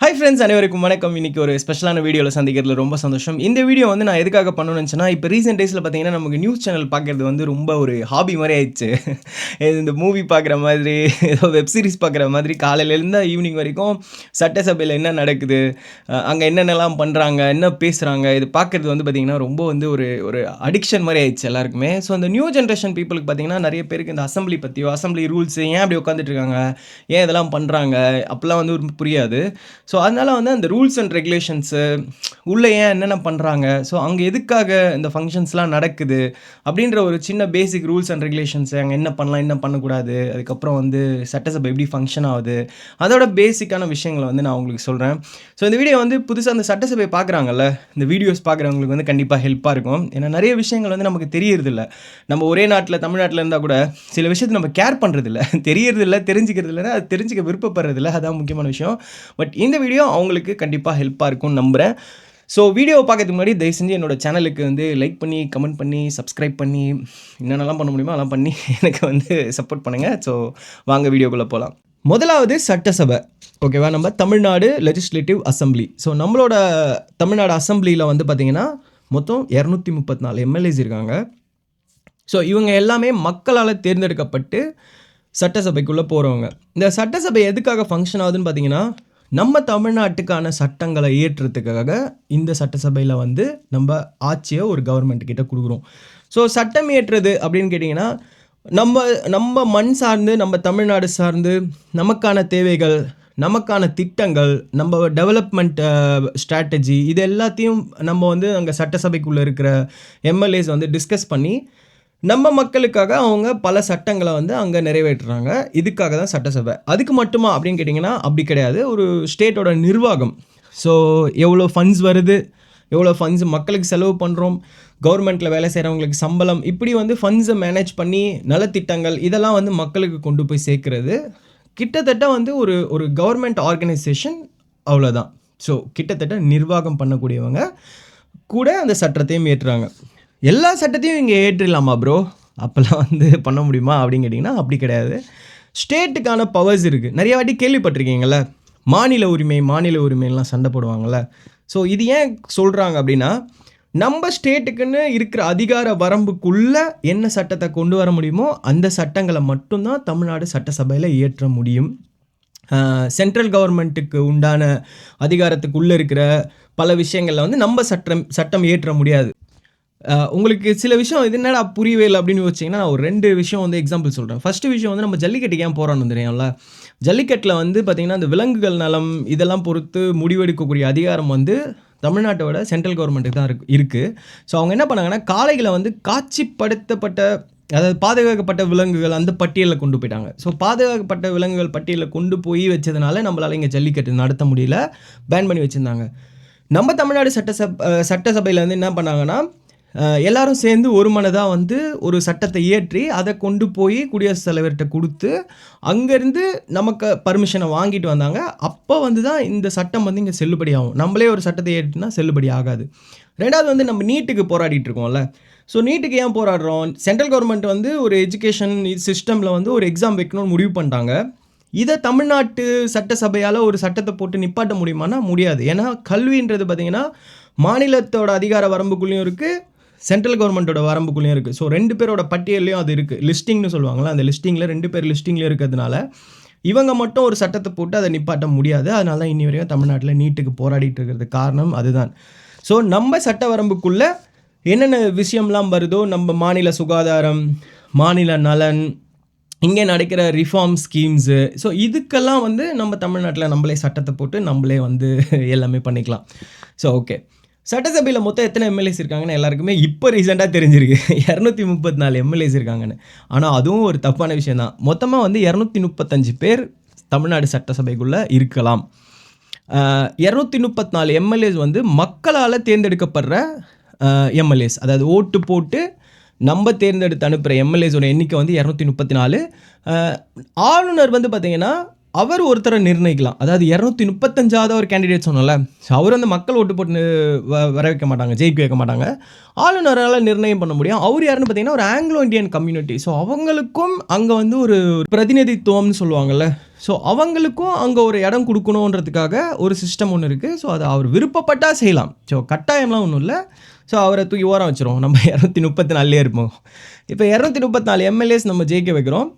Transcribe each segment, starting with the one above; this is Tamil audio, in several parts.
ஹாய் ஃப்ரெண்ட்ஸ், அனைவருக்கும் வணக்கம். இன்றைக்கி ஒரு ஸ்பெஷலான வீடியோவில் சந்திக்கிறதுல ரொம்ப சந்தோஷம். இந்த வீடியோ வந்து நான் எதுக்காக பண்ணணும்னு நினச்சேன்னா, இப்போ ரீசென்ட் டேஸில் பார்த்தீங்கன்னா நமக்கு நியூஸ் சேனல் பார்க்குறது வந்து ரொம்ப ஒரு ஹாபி மாதிரி ஆயிடுச்சு. இந்த மூவி பார்க்குற மாதிரி, ஏதோ வெப் சீரிஸ் பார்க்குற மாதிரி காலையிலேருந்து ஈவினிங் வரைக்கும் சட்டசபையில் என்ன நடக்குது, அங்கே என்னென்னலாம் பண்ணுறாங்க, என்ன பேசுகிறாங்க, இது பார்க்குறது வந்து பார்த்திங்கன்னா ரொம்ப வந்து ஒரு ஒரு அடிக்ஷன் மாதிரி ஆயிடுச்சு எல்லாருக்குமே. ஸோ அந்த நியூ ஜென்ரேஷன் பீப்புளுக்கு பார்த்திங்கன்னா நிறைய பேருக்கு இந்த அசம்பிளி பற்றியோ, அசம்பிளி ரூல்ஸ் ஏன் அப்படி உட்காந்துட்டு இருக்காங்க, ஏன் இதெல்லாம் பண்ணுறாங்க அப்போல்லாம் வந்து புரியாது. ஸோ அதனால் வந்து அந்த ரூல்ஸ் அண்ட் ரெகுலேஷன்ஸு உள்ளே ஏன் என்னென்ன பண்ணுறாங்க, ஸோ அங்கே எதுக்காக இந்த ஃபங்க்ஷன்ஸ்லாம் நடக்குது அப்படின்ற ஒரு சின்ன பேசிக் ரூல்ஸ் அண்ட் ரெகுலேஷன்ஸு, அங்கே என்ன பண்ணலாம் என்ன பண்ணக்கூடாது, அதுக்கப்புறம் வந்து சட்டசபை எப்படி ஃபங்க்ஷன் ஆகுது, அதோட பேசிக்கான விஷயங்களை வந்து நான் உங்களுக்கு சொல்கிறேன். ஸோ இந்த வீடியோ வந்து புதுசாக அந்த சட்டசபை பார்க்குறாங்கல்ல, இந்த வீடியோஸ் பார்க்குறவங்களுக்கு வந்து கண்டிப்பாக ஹெல்ப்பாக இருக்கும். ஏன்னா நிறைய விஷயங்கள் வந்து நமக்கு தெரியறதில்ல. நம்ம ஒரே நாட்டில் தமிழ்நாட்டில் இருந்தால் கூட சில விஷயத்தை நம்ம கேர் பண்ணுறதில்ல, தெரியறதில்ல, தெரிஞ்சுக்கிறது இல்லைன்னா அது தெரிஞ்சுக்க விருப்பப்படுறதில்ல. அதான் முக்கியமான விஷயம். பட் இந்த வீடியோ அவங்களுக்கு கண்டிப்பாக ஹெல்ப்பாக இருக்கும்னு நம்புகிறேன். ஸோ வீடியோவை பார்க்கறதுக்கு முன்னாடி தயவு செஞ்சு என்னோட சேனலுக்கு வந்து லைக் பண்ணி, கமெண்ட் பண்ணி, சப்ஸ்கிரைப் பண்ணி, என்னென்னலாம் பண்ண முடியுமோ அதெல்லாம் பண்ணி எனக்கு வந்து சப்போர்ட் பண்ணுங்கள். ஸோ வாங்க வீடியோக்குள்ளே போகலாம். முதலாவது சட்டசபை. ஓகேவா, நம்ம தமிழ்நாடு லெஜிஸ்லேட்டிவ் அசம்பிளி. ஸோ நம்மளோட தமிழ்நாடு அசம்பிளியில் வந்து பார்த்திங்கன்னா மொத்தம் 234 எம்எல்ஏஸ் இருக்காங்க. ஸோ இவங்க எல்லாமே மக்களால் தேர்ந்தெடுக்கப்பட்டு சட்டசபைக்குள்ளே போகிறவங்க. இந்த சட்டசபை எதுக்காக ஃபங்க்ஷன் ஆகுதுன்னு பார்த்தீங்கன்னா, நம்ம தமிழ்நாட்டுக்கான சட்டங்களை இயற்றுறதுக்காக இந்த சட்டசபையில் வந்து நம்ம ஆட்சியை ஒரு கவர்மெண்ட் கிட்ட கொடுக்குறோம். ஸோ சட்டம் இயற்றுறது அப்படின்னு கேட்டிங்கன்னா, நம்ம மண் சார்ந்து, நம்ம தமிழ்நாடு சார்ந்து நமக்கான தேவைகள், நமக்கான திட்டங்கள், நம்ம டெவலப்மெண்ட் ஸ்ட்ராட்டஜி, இது எல்லாத்தையும் நம்ம வந்து அங்கே சட்டசபைக்குள்ளே இருக்கிற எம்எல்ஏஸ் வந்து டிஸ்கஸ் பண்ணி நம்ம மக்களுக்காக அவங்க பல சட்டங்களை வந்து அங்கே நிறைவேற்றுறாங்க. இதுக்காக தான் சட்டசபை. அதுக்கு மட்டுமா அப்படின்னு கேட்டிங்கன்னா அப்படி கிடையாது. ஒரு ஸ்டேட்டோட நிர்வாகம். ஸோ எவ்வளோ ஃபண்ட்ஸ் வருது, எவ்வளோ ஃபண்ட்ஸ் மக்களுக்கு செலவு பண்ணுறோம், கவர்மெண்ட்டில் வேலை செய்கிறவங்களுக்கு சம்பளம், இப்படி வந்து ஃபண்ட்ஸை மேனேஜ் பண்ணி நலத்திட்டங்கள் இதெல்லாம் வந்து மக்களுக்கு கொண்டு போய் சேர்க்குறது கிட்டத்தட்ட வந்து ஒரு கவர்மெண்ட் ஆர்கனைசேஷன். அவ்வளோதான். ஸோ கிட்டத்தட்ட நிர்வாகம் பண்ணக்கூடியவங்க கூட அந்த சட்டத்தையும் ஏற்றுறாங்க. எல்லா சட்டத்தையும் இங்கே ஏற்றிடலாமா ப்ரோ, அப்போல்லாம் வந்து பண்ண முடியுமா அப்படின்னு கேட்டிங்கன்னா அப்படி கிடையாது. ஸ்டேட்டுக்கான பவர்ஸ் இருக்குது. நிறைய வாட்டி கேள்விப்பட்டிருக்கீங்கள, மாநில உரிமைலாம் சண்டை போடுவாங்கள்ல. ஸோ இது ஏன் சொல்கிறாங்க அப்படின்னா, நம்ம ஸ்டேட்டுக்குன்னு இருக்கிற அதிகார வரம்புக்குள்ளே என்ன சட்டத்தை கொண்டு வர முடியுமோ அந்த சட்டங்களை மட்டும்தான் தமிழ்நாடு சட்டசபையில் இயற்ற முடியும். சென்ட்ரல் கவர்மெண்ட்டுக்கு உண்டான அதிகாரத்துக்குள்ளே இருக்கிற பல விஷயங்களில் வந்து நம்ம சட்டம் இயற்ற முடியாது. உங்களுக்கு சில விஷயம் இது என்னடா புரியவே இல்லை அப்படின்னு யோசிச்சிங்கன்னா, நான் ஒரு 2 விஷயம் வந்து எக்ஸாம்பிள் சொல்கிறேன். ஃபஸ்ட்டு விஷயம் வந்து நம்ம ஜல்லிக்கட்டுக்கு ஏன் போகிறோம்னு தெரியும்ல. ஜல்லிக்கட்டில் வந்து பார்த்திங்கன்னா அந்த விலங்குகள் நலம் இதெல்லாம் பொறுத்து முடிவெடுக்கக்கூடிய அதிகாரம் வந்து தமிழ்நாட்டோட சென்ட்ரல் கவர்மெண்ட்டுக்கு தான் இருக்குது. ஸோ அவங்க என்ன பண்ணாங்கன்னா, காளைகளை வந்து காட்சிப்படுத்தப்பட்ட, அதாவது பாதுகாக்கப்பட்ட விலங்குகள் அந்த பட்டியலில் கொண்டு போயிட்டாங்க. ஸோ பாதுகாக்கப்பட்ட விலங்குகள் பட்டியலில் கொண்டு போய் வச்சதுனால நம்மளால் இங்கே ஜல்லிக்கட்டு நடத்த முடியல, பேன் பண்ணி வச்சுருந்தாங்க. நம்ம தமிழ்நாடு சட்டசபையில் வந்து என்ன பண்ணாங்கன்னா, எல்லாரும் சேர்ந்து ஒரு மனதாக வந்து ஒரு சட்டத்தை இயற்றி அதை கொண்டு போய் குடியரசுத் தலைவர்கிட்ட கொடுத்து அங்கேருந்து நமக்கு பர்மிஷனை வாங்கிட்டு வந்தாங்க. அப்போ வந்து தான் இந்த சட்டம் வந்து இங்கே செல்லுபடி ஆகும். நம்மளே ஒரு சட்டத்தை ஏற்றினா செல்லுபடி ஆகாது. ரெண்டாவது வந்து நம்ம நீட்டுக்கு போராடிட்டு இருக்கோம்ல. ஸோ நீட்டுக்கு ஏன் போராடுறோம்? சென்ட்ரல் கவர்மெண்ட் வந்து ஒரு எஜுகேஷன் சிஸ்டமில் வந்து ஒரு எக்ஸாம் வைக்கணும்னு முடிவு பண்ணிட்டாங்க. இதை தமிழ்நாட்டு சட்டசபையால் ஒரு சட்டத்தை போட்டு நிப்பாட்ட முடியுமானா முடியாது. ஏன்னா கல்வின்றது பார்த்திங்கன்னா மாநிலத்தோட அதிகார வரம்புக்குள்ளேயும் இருக்குது, சென்ட்ரல் கவர்மெண்ட்டோட வரம்புக்குள்ளேயும் இருக்குது. ஸோ 2 பேரோட பட்டியலையும் அது இருக்குது. லிஸ்டிங்னு சொல்லுவாங்களா, அந்த லிஸ்டிங்கில் 2 பேர் லிஸ்டிங்கில் இருக்கிறதுனால இவங்க மட்டும் ஒரு சட்டத்தை போட்டு அதை நிப்பாட்ட முடியாது. அதனால தான் இன்னி வரையும் தமிழ்நாட்டில் நீட்டுக்கு போராடிட்டு இருக்கிறதுக்கு காரணம் அதுதான். ஸோ நம்ம சட்ட வரம்புக்குள்ளே என்னென்ன விஷயம்லாம் வருதோ, நம்ம மாநில சுகாதாரம், மாநில நலன், இங்கே நடக்கிற ரிஃபார்ம் ஸ்கீம்ஸு, ஸோ இதுக்கெல்லாம் வந்து நம்ம தமிழ்நாட்டில் நம்மளே சட்டத்தை போட்டு நம்மளே வந்து எல்லாமே பண்ணிக்கலாம். ஸோ ஓகே, சட்டசபையில் மொத்தம் எத்தனை எம்எல்ஏஸ் இருக்காங்கன்னு எல்லாருக்குமே இப்போ ரீசெண்டாக தெரிஞ்சிருக்கு. 234 எம்எல்ஏஸ் இருக்காங்கன்னு. ஆனால் அதுவும் ஒரு தப்பான விஷயம் தான். மொத்தமாக வந்து 235 பேர் தமிழ்நாடு சட்டசபைக்குள்ளே இருக்கலாம். 234 எம்எல்ஏஸ் வந்து மக்களால் தேர்ந்தெடுக்கப்படுற எம்எல்ஏஸ். அதாவது ஓட்டு போட்டு நம்ம தேர்ந்தெடுத்து அனுப்புகிற எம்எல்ஏஸோட எண்ணிக்கை வந்து 234. ஆளுநர் வந்து பார்த்திங்கன்னா அவர் ஒருத்தரை நிர்ணயிக்கலாம். அதாவது 235வது ஒரு கேண்டிடேட் சொன்னோம்ல, ஸோ அவர் வந்து மக்கள் ஓட்டு போட்டு வர வைக்க மாட்டாங்க, ஜெயிக்க வைக்க மாட்டாங்க. ஆளுநரால் நிர்ணயம் பண்ண முடியும். அவர் யாருன்னு பார்த்தீங்கன்னா, ஒரு ஆங்கிலோ இண்டியன் கம்யூனிட்டி. ஸோ அவங்களுக்கும் அங்கே வந்து ஒரு பிரதிநிதித்துவம்னு சொல்லுவாங்கள்ல, ஸோ அவங்களுக்கும் அங்கே ஒரு இடம் கொடுக்கணுன்றதுக்காக ஒரு சிஸ்டம் ஒன்று இருக்குது. ஸோ அதை அவர் விருப்பப்பட்டால் செய்யலாம். ஸோ கட்டாயம்லாம் ஒன்றும் இல்லை. ஸோ அவரை தூக்கி ஓரம் வச்சுருவோம். நம்ம 234 இருப்போம். இப்போ 234 எம்எல்ஏஸ் நம்ம ஜெயிக்க வைக்கிறோம்.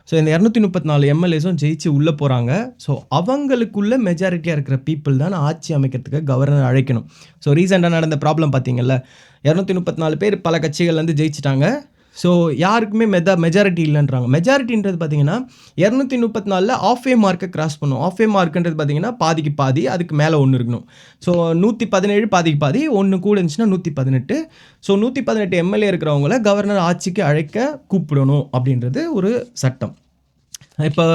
ஸோ இந்த 234 எம்எல்ஏஸும் ஜெயிச்சு உள்ளே போகிறாங்க. ஸோ அவங்களுக்குள்ள மெஜாரிட்டியாக இருக்கிற பீப்புள் தான் ஆட்சி அமைக்கிறதுக்கு கவர்னர் அழைக்கணும். ஸோ ரீசெண்டாக நடந்த ப்ராப்ளம் பார்த்தீங்கல்ல, 234 பேர் பல கட்சிகள்லேருந்து ஜெயிச்சிட்டாங்க. ஸோ யாருக்குமே மெஜாரிட்டி இல்லைன்றாங்க. மெஜாரிட்டின்றது பார்த்தீங்கன்னா 234 ஆஃப் ஏ மார்க்கை கிராஸ் பண்ணும். ஆஃப் ஏ மார்க்குன்றது பார்த்தீங்கன்னா பாதிக்கு பாதி, அதுக்கு மேலே ஒன்று இருக்கணும். ஸோ 117 பாதிக்கு பாதி, ஒன்று கூட இருந்துச்சுன்னா 118. ஸோ 118 எம்எல்ஏ இருக்கிறவங்கள கவர்னர் ஆட்சிக்கு அழைக்க கூப்பிடணும் அப்படின்றது ஒரு சட்டம். இப்போ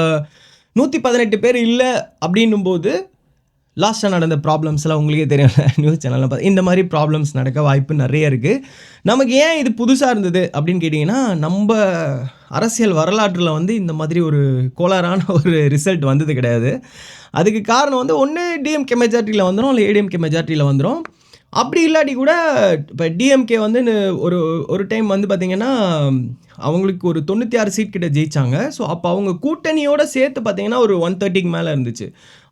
118 பேர் இல்லை அப்படின்னும்போது லாஸ்ட்டாக நடந்த ப்ராப்ளம்ஸ்லாம் உங்களுக்கே தெரியும், நியூஸ் சேனலில் பார்த்து இந்த மாதிரி ப்ராப்ளம்ஸ் நடக்க வாய்ப்பு நிறைய இருக்குது. நமக்கு ஏன் இது புதுசாக இருந்தது அப்படின்னு கேட்டிங்கன்னா, நம்ம அரசியல் வரலாற்றில் வந்து இந்த மாதிரி ஒரு கோளாறான ஒரு ரிசல்ட் வந்தது கிடையாது. அதுக்கு காரணம் வந்து ஒன்று டிஎம்கே மெஜாரிட்டியில் வந்துடும், இல்லை ஏடிஎம்கே மெஜாரிட்டியில் வந்துடும். அப்படி இல்லாட்டி கூட இப்போ டிஎம்கே வந்து ஒரு டைம் வந்து பார்த்திங்கன்னா அவங்களுக்கு ஒரு 96 சீட் கிட்ட ஜெயித்தாங்க. ஸோ அப்போ அவங்க கூட்டணியோடு சேர்த்து பார்த்திங்கன்னா ஒரு 130க்கு மேலே இருந்துச்சு.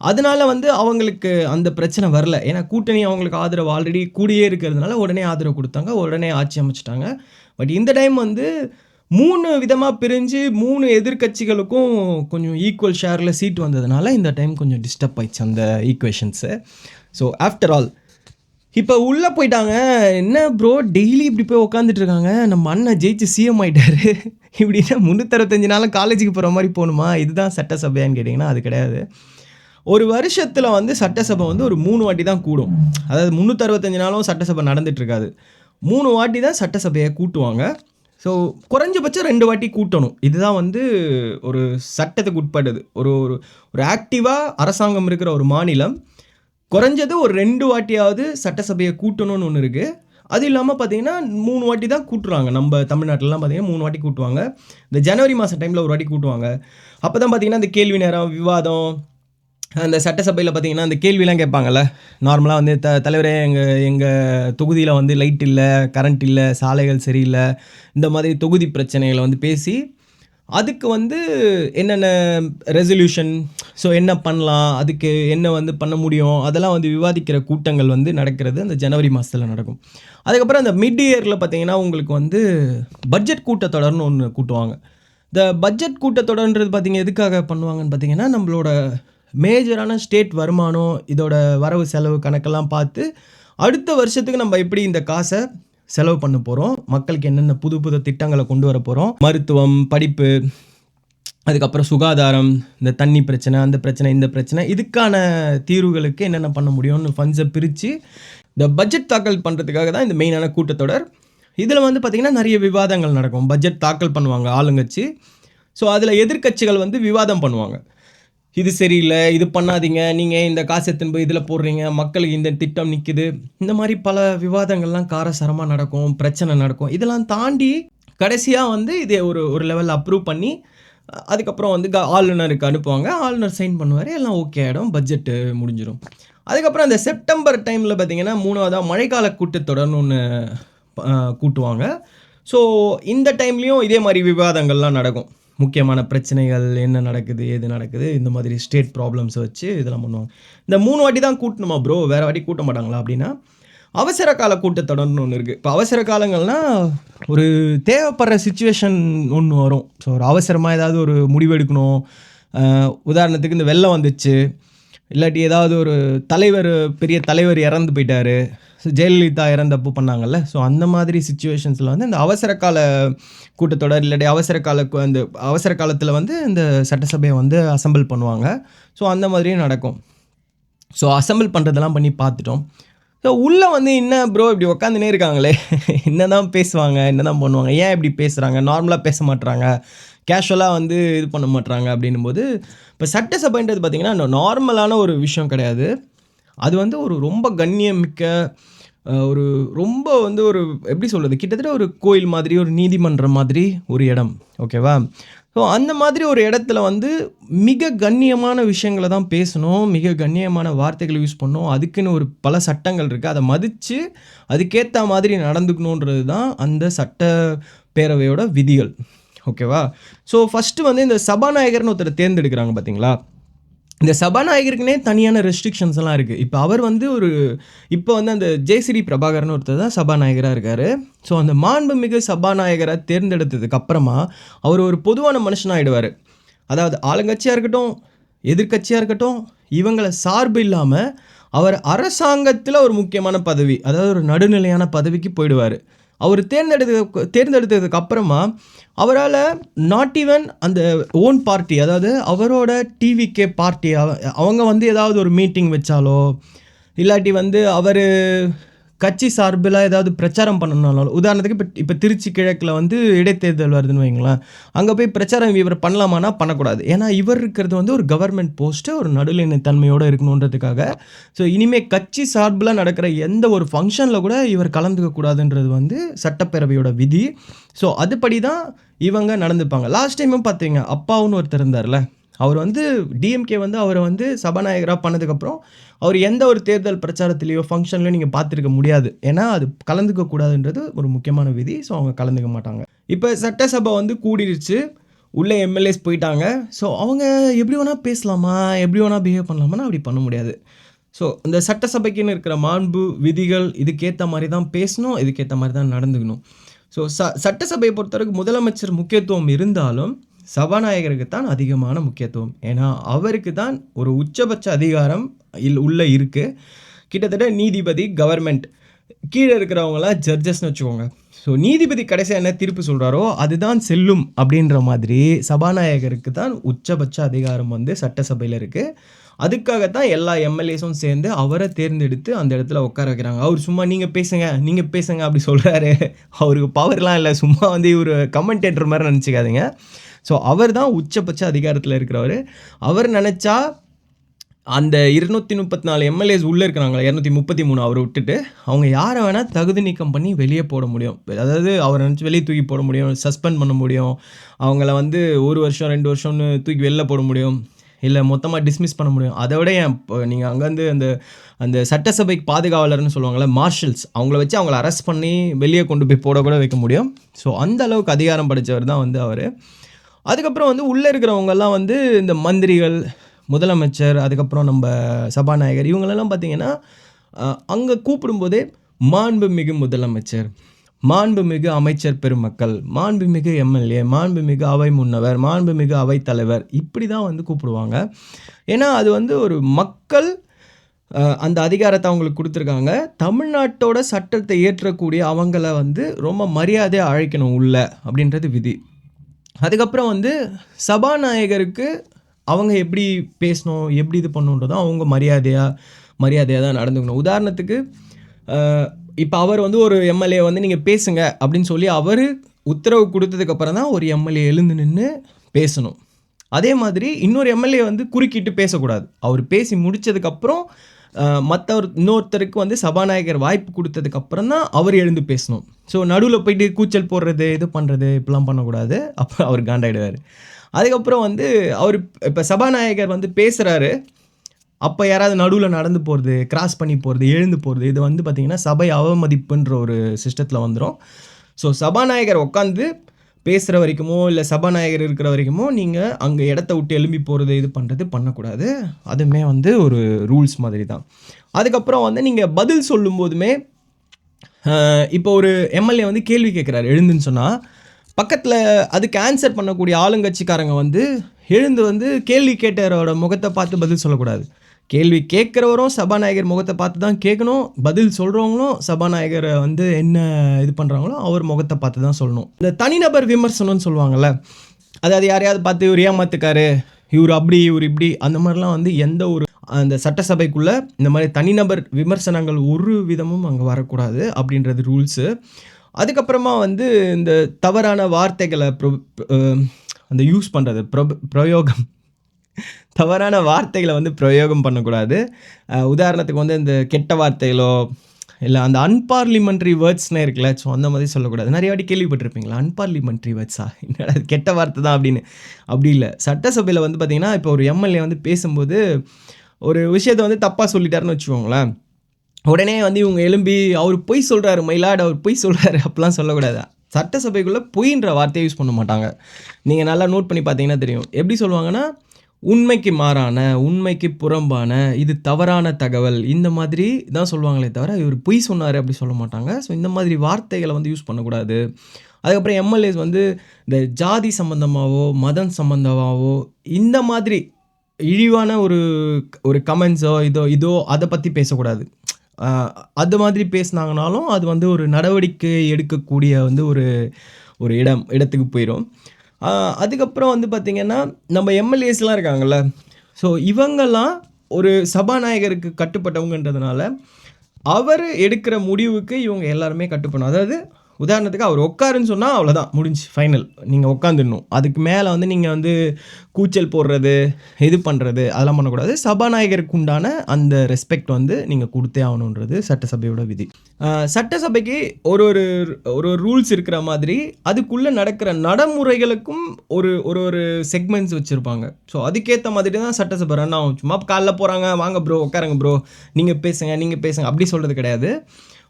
அதனால வந்து அவங்களுக்கு அந்த பிரச்சனை வரல. ஏன்னா கூட்டணி அவங்களுக்கு ஆதரவு ஆல்ரெடி கூடியே இருக்கிறதுனால உடனே ஆதரவு கொடுத்தாங்க, உடனே ஆட்சி அமைச்சிட்டாங்க. பட் இந்த டைம் வந்து 3 விதமாக பிரிஞ்சு 3 எதிர்கட்சிகளுக்கும் கொஞ்சம் ஈக்குவல் ஷேரில் சீட் வந்ததுனால இந்த டைம் கொஞ்சம் டிஸ்டர்ப் ஆயிடுச்சு அந்த ஈக்குவேஷன்ஸு. ஸோ ஆஃப்டர் ஆல் இப்போ உள்ளே போயிட்டாங்க. என்ன ப்ரோ டெய்லி இப்படி போய் உட்காந்துட்டு இருக்காங்க, நம்ம அண்ணன் ஜெயிச்சு சிஎம் ஆகிட்டாரு இப்படின்னா 365 நாளும் காலேஜுக்கு போகிற மாதிரி போகணுமா? இதுதான் சட்டசபையான்னு கேட்டிங்கன்னா அது கிடையாது. ஒரு வருஷத்தில் வந்து சட்டசபை வந்து ஒரு 3 வாட்டி தான் கூடும். அதாவது 365 நாளும் சட்டசபை நடந்துகிட்ருக்காது. 3 வாட்டி தான் சட்டசபையை கூட்டுவாங்க. ஸோ குறைஞ்சபட்சம் 2 வாட்டி கூட்டணும். இதுதான் வந்து ஒரு சட்டத்துக்கு உட்பட்டது. ஒரு ஒரு ஆக்டிவாக அரசாங்கம் இருக்கிற ஒரு மாநிலம் குறைஞ்சது ஒரு 2 வாட்டியாவது சட்டசபையை கூட்டணும்னு ஒன்று இருக்குது. அது இல்லாமல் பார்த்தீங்கன்னா 3 வாட்டி தான் கூட்டுறாங்க. நம்ம தமிழ்நாட்டிலலாம் பார்த்தீங்கன்னா 3 வாட்டி கூட்டுவாங்க. இந்த ஜனவரி மாதம் டைமில் ஒரு வாட்டி கூட்டுவாங்க. அப்போ தான் பார்த்தீங்கன்னா இந்த கேள்வி நேரம், விவாதம், அந்த சட்டசபையில் பார்த்தீங்கன்னா அந்த கேள்விலாம் கேட்பாங்கள்ல. நார்மலாக வந்து தலைவரே எங்கள் தொகுதியில் வந்து லைட் இல்லை, கரண்ட் இல்லை, சாலைகள் சரியில்லை, இந்த மாதிரி தொகுதி பிரச்சனைகளை வந்து பேசி அதுக்கு வந்து என்னென்ன ரெசல்யூஷன், ஸோ என்ன பண்ணலாம், அதுக்கு என்ன வந்து பண்ண முடியும், அதெல்லாம் வந்து விவாதிக்கிற கூட்டங்கள் வந்து நடக்கிறது அந்த ஜனவரி மாதத்தில் நடக்கும். அதுக்கப்புறம் அந்த மிட் இயரில் பார்த்திங்கன்னா உங்களுக்கு வந்து பட்ஜெட் கூட்டத்தொடர்னு ஒன்று கூட்டுவாங்க. இந்த பட்ஜெட் கூட்டத்தொடர்ன்றது பார்த்திங்க எதுக்காக பண்ணுவாங்கன்னு பார்த்திங்கன்னா, நம்மளோட மேஜரான ஸ்டேட் வருமானம், இதோட வரவு செலவு கணக்கெல்லாம் பார்த்து அடுத்த வருஷத்துக்கு நம்ம எப்படி இந்த காசை செலவு பண்ண போகிறோம், மக்களுக்கு என்னென்ன புது புது திட்டங்களை கொண்டு வர போகிறோம், மருத்துவம், படிப்பு, அதுக்கப்புறம் சுகாதாரம், இந்த தண்ணி பிரச்சனை, அந்த பிரச்சனை, இந்த பிரச்சனை, இதுக்கான தீர்வுகளுக்கு என்னென்ன பண்ண முடியும்னு ஃபண்ட்ஸை பிரித்து இந்த பட்ஜெட் தாக்கல் பண்ணுறதுக்காக தான் இந்த மெயினான கூட்டத்தொடர். இதில் வந்து பார்த்திங்கன்னா நிறைய விவாதங்கள் நடக்கும். பட்ஜெட் தாக்கல் பண்ணுவாங்க ஆளுங்கட்சி. ஸோ அதில் எதிர்கட்சிகள் வந்து விவாதம் பண்ணுவாங்க. இது சரியில்லை, இது பண்ணாதீங்க, நீங்கள் இந்த காசு எடுத்துன்னு போய் இதில் போடுறீங்க, மக்களுக்கு இந்த திட்டம் நிற்குது, இந்த மாதிரி பல விவாதங்கள்லாம் காரசாரமாக நடக்கும், பிரச்சனை நடக்கும். இதெல்லாம் தாண்டி கடைசியாக வந்து இதை ஒரு லெவலில் அப்ரூவ் பண்ணி அதுக்கப்புறம் வந்து ஆளுநருக்கு அனுப்புவாங்க. ஆளுநர் சைன் பண்ணுவார், எல்லாம் ஓகே ஆகிடும், பட்ஜெட்டு முடிஞ்சிடும். அதுக்கப்புறம் அந்த செப்டம்பர் டைமில் பார்த்திங்கன்னா 3வதாக மழைக்கால கூட்டத்தொடர்னு ஒன்று கூட்டுவாங்க. ஸோ இந்த டைம்லேயும் இதே மாதிரி விவாதங்கள்லாம் நடக்கும். முக்கியமான பிரச்சனைகள் என்ன நடக்குது, ஏது நடக்குது, இந்த மாதிரி ஸ்டேட் ப்ராப்ளம்ஸை வச்சு இதெல்லாம் பண்ணுவாங்க. இந்த 3 வாட்டி தான் கூட்டணுமா ப்ரோ, வேறு வாட்டி கூட்ட மாட்டாங்களா அப்படின்னா, அவசர கால கூட்டத்தொடர்னு ஒன்று இருக்குது. இப்போ அவசர காலங்கள்னால் ஒரு தேவைப்படுற சுச்சுவேஷன் ஒன்று வரும். ஸோ ஒரு அவசரமாக ஏதாவது ஒரு முடிவு எடுக்கணும். உதாரணத்துக்கு இந்த வெள்ளம் வந்துச்சு, இல்லாட்டி ஏதாவது ஒரு பெரிய தலைவர் இறந்து போயிட்டார், ஸோ ஜெயலலிதா இறந்தப்போ பண்ணாங்கல்ல. ஸோ அந்த மாதிரி சுச்சுவேஷன்ஸில் வந்து இந்த அவசர கால கூட்டத்தொடர் இல்லாட்டி அந்த அவசர காலத்தில் வந்து இந்த சட்டசபையை வந்து அசம்பிள் பண்ணுவாங்க. ஸோ அந்த மாதிரியும் நடக்கும். ஸோ அசம்பிள் பண்ணுறதெல்லாம் பண்ணி பார்த்துட்டோம். ஸோ உள்ளே வந்து என்ன ப்ரோ இப்படி உக்காந்துனே இருக்காங்களே, என்ன தான் பேசுவாங்க, என்ன தான் பண்ணுவாங்க, ஏன் இப்படி பேசுகிறாங்க, நார்மலாக பேச மாட்டுறாங்க, கேஷுவலாக வந்து இது பண்ண மாட்டுறாங்க அப்படின்னும்போது, இப்போ சட்டசபைன்றது பார்த்திங்கன்னா நார்மலான ஒரு விஷயம் கிடையாது. அது வந்து ஒரு ரொம்ப கண்ணியமிக்க ரொம்ப வந்து ஒரு எப்படி சொல்கிறது, கிட்டத்தட்ட ஒரு கோயில் மாதிரி, ஒரு நீதிமன்றம் மாதிரி ஒரு இடம், ஓகேவா? ஸோ அந்த மாதிரி ஒரு இடத்துல வந்து மிக கண்ணியமான விஷயங்கள தான் பேசணும். மிக கண்ணியமான வார்த்தைகள யூஸ் பண்ணணும். அதுக்குன்னு ஒரு பல சட்டங்கள் இருக்கு. அத மதிச்சு அதுக்கேத்த மாதிரி நடந்துக்கணுன்றது தான் அந்த சட்டப்பேரவையோட விதிகள். ஓகேவா? ஸோ ஃபர்ஸ்ட்டு வந்து இந்த சபாநாயகர்ன்னு ஒருத்தர தேர்ந்தெடுக்கிறாங்க பார்த்தீங்களா? இந்த சபாநாயகருக்குன்னே தனியான ரெஸ்ட்ரிக்ஷன்ஸ் எல்லாம் இருக்கு. இப்ப அவர் வந்து இப்ப வந்து அந்த ஜெயசிறி பிரபாகர்ன்னு ஒருத்தர் தான் சபாநாயகரா இருக்காரு. ஸோ அந்த மாண்புமிகு சபாநாயகரா தேர்ந்தெடுத்ததுக்கு அப்புறமா, அவர் ஒரு பொதுவான மனுஷனா ஆயிடுவாரு. அதாவது ஆளுங்கட்சியா இருக்கட்டும், எதிர்க்கட்சியா இருக்கட்டும், இவங்கள சார்பு இல்லாம, அவர் அரசாங்கத்தில ஒரு முக்கியமான பதவி, அதாவது ஒரு நடுநிலையான பதவிக்கு போயிடுவாரு. அவர் தேர்ந்தெடுத்ததுக்கு அப்புறமா, அவரால நாட் ஈவன் அந்த ஓன் பார்ட்டி, அதாவது அவரோட டிவிகே பார்ட்டி அவங்க வந்து ஏதாவது ஒரு மீட்டிங் வச்சாலோ, இல்லாட்டி வந்து அவரு கட்சி சார்பில ஏதாவது பிரச்சாரம் பண்ணணும்னாலும், உதாரணத்துக்கு இப்ப திருச்சி கிழக்குல வந்து இடைத்தேர்தல் வருதுன்னு வையுங்களேன். அங்க போய் பிரச்சாரம் இவர் பண்ணலாமான்னா பண்ணக்கூடாது. ஏன்னா இவர் இருக்கிறது வந்து ஒரு கவர்ன்மெண்ட் போஸ்ட், ஒரு நடுநிலை தன்மையோட இருக்கணுன்றதுக்காக. ஸோ இனிமே கட்சி சார்பில நடக்கிற எந்த ஒரு ஃபங்ஷன்ல கூட இவர் கலந்துக்க கூடாதுன்றது வந்து சட்டப்பேரவையோட விதி. ஸோ அதுபடி தான் இவங்க நடந்துப்பாங்க. லாஸ்ட் டைமும் பார்த்தீங்க, அப்பாவுன்னு ஒருத்தர் இருந்தார்ல. அவர் வந்து டிஎம்கே வந்து அவர வந்து சபாநாயகரா பண்ணதுக்கப்புறம், அவர் எந்த ஒரு தேர்தல் பிரச்சாரத்திலயோ, ஃபங்ஷன்லயோ நீங்க பார்த்திருக்க முடியாது. ஏன்னா, அது கலந்துக்க கூடாதுன்றது ஒரு முக்கியமான விதி. ஸோ, அவங்க கலந்துக்க மாட்டாங்க. இப்ப சட்டசபை வந்து கூடிருச்சு. உள்ள எம்எல்ஏஸ் போயிட்டாங்க. ஸோ, அவங்க எப்படி வேணா பேசலாமா? எப்படி வேணா பிஹேவ் பண்ணலாமான்னா, அப்படி பண்ண முடியாது. ஸோ, இந்த சட்டசபைக்குன்னு இருக்கிற மாண்பு, விதிகள் இதுக்கேத்த மாரி தான் பேசணும். இதுக்கேத்த மாரி தான் நடந்துக்கணும். ஸோ, சட்டசபையை பொறுத்தவரைக்கும் முதலமைச்சர் முக்கியத்துவம் இருந்தாலும், சபாநாயகருக்கு தான் அதிகமான முக்கியத்துவம். ஏன்னா, அவருக்கு தான் ஒரு உச்சபட்ச அதிகாரம் உள்ள இருக்கு. கிட்டத்தட்ட நீதிபதி, கவர்மெண்ட் கீழ இருக்கிறவங்கலாம் ஜட்ஜஸ்ன்னு வச்சுக்கோங்க. ஸோ, நீதிபதி கடைசியா என்ன தீர்ப்பு சொல்றாரோ, அதுதான் செல்லும் அப்படின்ற மாதிரி சபாநாயகருக்கு தான் உச்சபட்ச அதிகாரம் வந்து சட்டசபையில இருக்கு. அதுக்காக தான் எல்லா எம்எல்ஏஸும் சேர்ந்து அவர தேர்ந்தெடுத்து அந்த இடத்துல உட்கார வைக்கிறாங்க. அவர் சும்மா நீங்க பேசுங்க, நீங்க பேசுங்க அப்படி சொல்றாரு. அவருக்கு பவர்லாம் இல்ல. சும்மா வந்து இவரு கமெண்டேட்டர் மாரி நெனச்சுக்காதீங்க. ஸோ, அவர் தான் உச்சபட்ச அதிகாரத்தில இருக்கிறவரு. அவர் நெனச்சா அந்த 234 எம்எல்ஏஸ் உள்ள இருக்கிறாங்கல்ல, 233 அவர விட்டுட்டு, அவங்க யார வேணா தகுதி நீக்கம் பண்ணி வெளிய போட முடியும். அதாவது அவர நெனச்சு வெளிய தூக்கி போட முடியும், சஸ்பெண்ட் பண்ண முடியும். அவங்கள வந்து 1 வருஷம், 2 வருஷம்னு தூக்கி வெளில போட முடியும். இல்ல மொத்தமா டிஸ்மிஸ் பண்ண முடியும். அத விட நீங்க அங்கருந்து அந்த சட்டசபைக்கு பாதுகாவலர்ன்னு சொல்லுவாங்கல்ல, மார்ஷல்ஸ் அவங்கள வச்சு அவங்கள அரெஸ்ட் பண்ணி வெளிய கொண்டு போய் போட கூட வைக்க முடியும். ஸோ, அந்த அளவுக்கு அதிகாரம் படைச்சவர் தான் வந்து அவரு. அதுக்கப்புறம் வந்து உள்ள இருக்கிறவங்கலாம் வந்து இந்த மந்திரிகள், முதலமைச்சர், அதுக்கப்புறம் நம்ப சபாநாயகர் இவங்களெல்லாம் பார்த்தீங்கன்னா, அங்க கூப்பிடும்போதே மாண்புமிகு முதலமைச்சர், மாண்புமிகு அமைச்சர் பெருமக்கள், மாண்புமிகு எம்எல்ஏ, மாண்புமிகு அவை முன்னவர், மாண்புமிகு அவைத் தலைவர் இப்படி தான் வந்து கூப்பிடுவாங்க. ஏன்னா, அது வந்து ஒரு மக்கள் அந்த அதிகாரத்த அவங்களுக்கு குடுத்துருக்காங்க. தமிழ்நாட்டோட சட்டத்தை இயற்றக்கூடிய அவங்கள வந்து ரொம்ப மரியாதையா அழைக்கணும் உள்ள அப்படின்றது விதி. அதுக்கப்புறம் வந்து சபாநாயகருக்கு அவங்க எப்படி பேசணும், எப்படி இது பண்ணணுன்றதும் அவங்க மரியாதையா தான் நடந்துக்கணும். உதாரணத்துக்கு இப்ப அவர் வந்து ஒரு எம்எல்ஏ வந்து நீங்க பேசுங்க அப்படின்னு சொல்லி அவரு உத்தரவு குடுத்ததுக்கு அப்புறம் தான் ஒரு எம்எல்ஏ எழுந்து நின்னு பேசணும். அதே மாதிரி இன்னொரு எம்எல்ஏ வந்து குறுக்கிட்டு பேசக்கூடாது. அவர் பேசி முடிச்சதுக்கப்புறம் இன்னொருத்தருக்கு வந்து சபாநாயகர் வாய்ப்பு குடுத்ததுக்கு அப்புறம் தான் அவர் எழுந்து பேசணும். ஸோ நடுவுல போயிட்டு கூச்சல் போடுறது, இது பண்றது இப்படிலாம் பண்ணக்கூடாது. அப்ப அவர் காண்டாயிடுவாரு. அதுக்கப்புறம் வந்து இப்ப சபாநாயகர் வந்து பேசுறாரு. அப்ப யாராவது நடுவுல நடந்து போறது, கிராஸ் பண்ணி போறது, எழுந்து போறது இது வந்து பார்த்தீங்கன்னா, சபை அவமதிப்புன்ற ஒரு சிஸ்டத்துல வந்துரும். ஸோ சபாநாயகர் உட்காந்து பேசுற வரைக்குமோ, இல்ல சபாநாயகர் இருக்கிற வரைக்குமோ, நீங்க அங்க இடத்த விட்டு எழும்பி போறது, இது பண்றது பண்ணக்கூடாது. அதுவுமே வந்து ஒரு ரூல்ஸ் மாதிரி தான். அதுக்கப்புறம் வந்து நீங்க பதில் சொல்லும்போதுமே, இப்போ ஒரு எம்எல்ஏ வந்து கேள்வி கேட்குறாரு எழுந்துன்னு சொன்னா, பக்கத்துல அதுக்கு ஆன்சர் பண்ணக்கூடிய ஆளுங்கட்சிக்காரங்க வந்து எழுந்து வந்து கேள்வி கேட்டவரோட முகத்த பார்த்து பதில் சொல்லக்கூடாது. கேள்வி கேட்கிறவரும் சபாநாயகர் முகத்த பார்த்து தான் கேட்கணும். பதில் சொல்றவங்களும் சபாநாயகர வந்து என்ன இது பண்றாங்களோ, அவர் முகத்த பார்த்து தான் சொல்லணும். இந்த தனிநபர் விமர்சனம்னு சொல்லுவாங்கல்ல, அதாவது யாரையாவது பார்த்து இவரு ஏமாத்துக்காரு, இவரு அப்படி, இவரு இப்படி அந்த மாரிலாம் வந்து எந்த ஒரு அந்த சட்டசபைக்குள்ள இந்த மாரி தனிநபர் விமர்சனங்கள் ஒரு விதமும் அங்க வரக்கூடாது அப்படின்றது ரூல்ஸு. அதுக்கப்புறமா வந்து இந்த தவறான வார்த்தைகள அந்த யூஸ் பண்றது பிரயோகம் தவறான வார்த்தைகள வந்து பிரயோகம் பண்ணக்கூடாது. உதாரணத்துக்கு வந்து இந்த கெட்ட வார்த்தைகளோ, இல்ல அந்த அன்பார்லிமென்டரி வேர்ட்ஸ்னே இருக்குல்ல. ஸோ அந்த மாதிரி சொல்லக்கூடாது. நெறைய வாட்டி கேள்விப்பட்டிருப்பீங்களா? அன்பார்லிமென்டரி வேர்ட்ஸா? என்னடா இது கெட்ட வார்த்தை தான் அப்படின்னு. அப்படி இல்ல. சட்டசபையில வந்து பார்த்தீங்கன்னா, இப்போ ஒரு எம்எல்ஏ வந்து பேசும்போது, ஒரு விஷயத்த வந்து தப்பா சொல்லிட்டாருன்னு வச்சுக்கோங்களேன். உடனே வந்து இவங்க எழும்பி, "அவரு பொய் சொல்றாரு மை லார்ட் அவர் பொய் சொல்றாரு" அப்படிலாம் சொல்லக்கூடாது. சட்டசபைக்குள்ள பொய்ன்ற வார்த்தைய யூஸ் பண்ண மாட்டாங்க. நீங்க நல்லா நோட் பண்ணி பார்த்தீங்கன்னா தெரியும். எப்படி சொல்லுவாங்கன்னா, உண்மைக்கு மாறான, உண்மைக்கு புறம்பான, இது தவறான தகவல். இந்த மாதிரி தான் சொல்லுவாங்களே தவிர, இவரு பொய் சொன்னாரு அப்படி சொல்ல மாட்டாங்க. ஸோ இந்த மாதிரி வார்த்தைகள வந்து யூஸ் பண்ணக்கூடாது. அதுக்கப்புறம் எம்எல்ஏஸ் வந்து இந்த ஜாதி சம்மந்தமாவோ, மதம் சம்மந்தமாவோ இந்த மாதிரி இழிவான ஒரு ஒரு கமெண்ட்ஸோ, இதோ இதோ அத பத்தி பேசக்கூடாது. அ அது மாதிரி பேசுனாங்கனாலும், அது வந்து ஒரு நடவடிக்கை எடுக்கக்கூடிய வந்து ஒரு ஒரு இடத்துக்கு போயிரும். அ அதுக்கப்புறம் வந்து பார்த்தீங்கன்னா, நம்ம எம்எல்ஏஸ்லாம் இருக்காங்கல்ல, ஸோ இவங்கலாம் ஒரு சபாநாயகருக்கு கட்டுப்பட்டவங்கன்றதுனால, அவரு எடுக்கிற முடிவுக்கு இவங்க எல்லாருமே கட்டுப்படணும். அதாவது உதாரணத்துக்கு அவர் உட்காருன்னு சொன்னா அவ்வளோதான் முடிஞ்சுச்சு ஃபைனல். நீங்க உட்காந்துடணும். அதுக்கு மேல வந்து நீங்க வந்து கூச்சல் போடுறது, இது பண்றது அதெல்லாம் பண்ணக்கூடாது. சபாநாயகருக்கு உண்டான அந்த ரெஸ்பெக்ட் வந்து நீங்க குடுத்தே ஆகணுன்றது சட்டசபையோட விதி. சட்டசபைக்கு ஒரு ஒரு ஒரு ஒரு ரூல்ஸ் இருக்கிற மாதிரி, அதுக்குள்ள நடக்கிற நடைமுறைகளுக்கும் ஒரு ஒரு ஒரு செக்மெண்ட்ஸ் வச்சிருப்பாங்க. ஸோ அதுக்கேத்த மாதிரி தான் சட்டசபை ரன் ஆகும். சும்மா காலைல போறாங்க, "வாங்க ப்ரோ, உட்காருங்க ப்ரோ. நீங்க பேசுங்க, நீங்க பேசுங்க" அப்படி சொல்றது கிடையாது.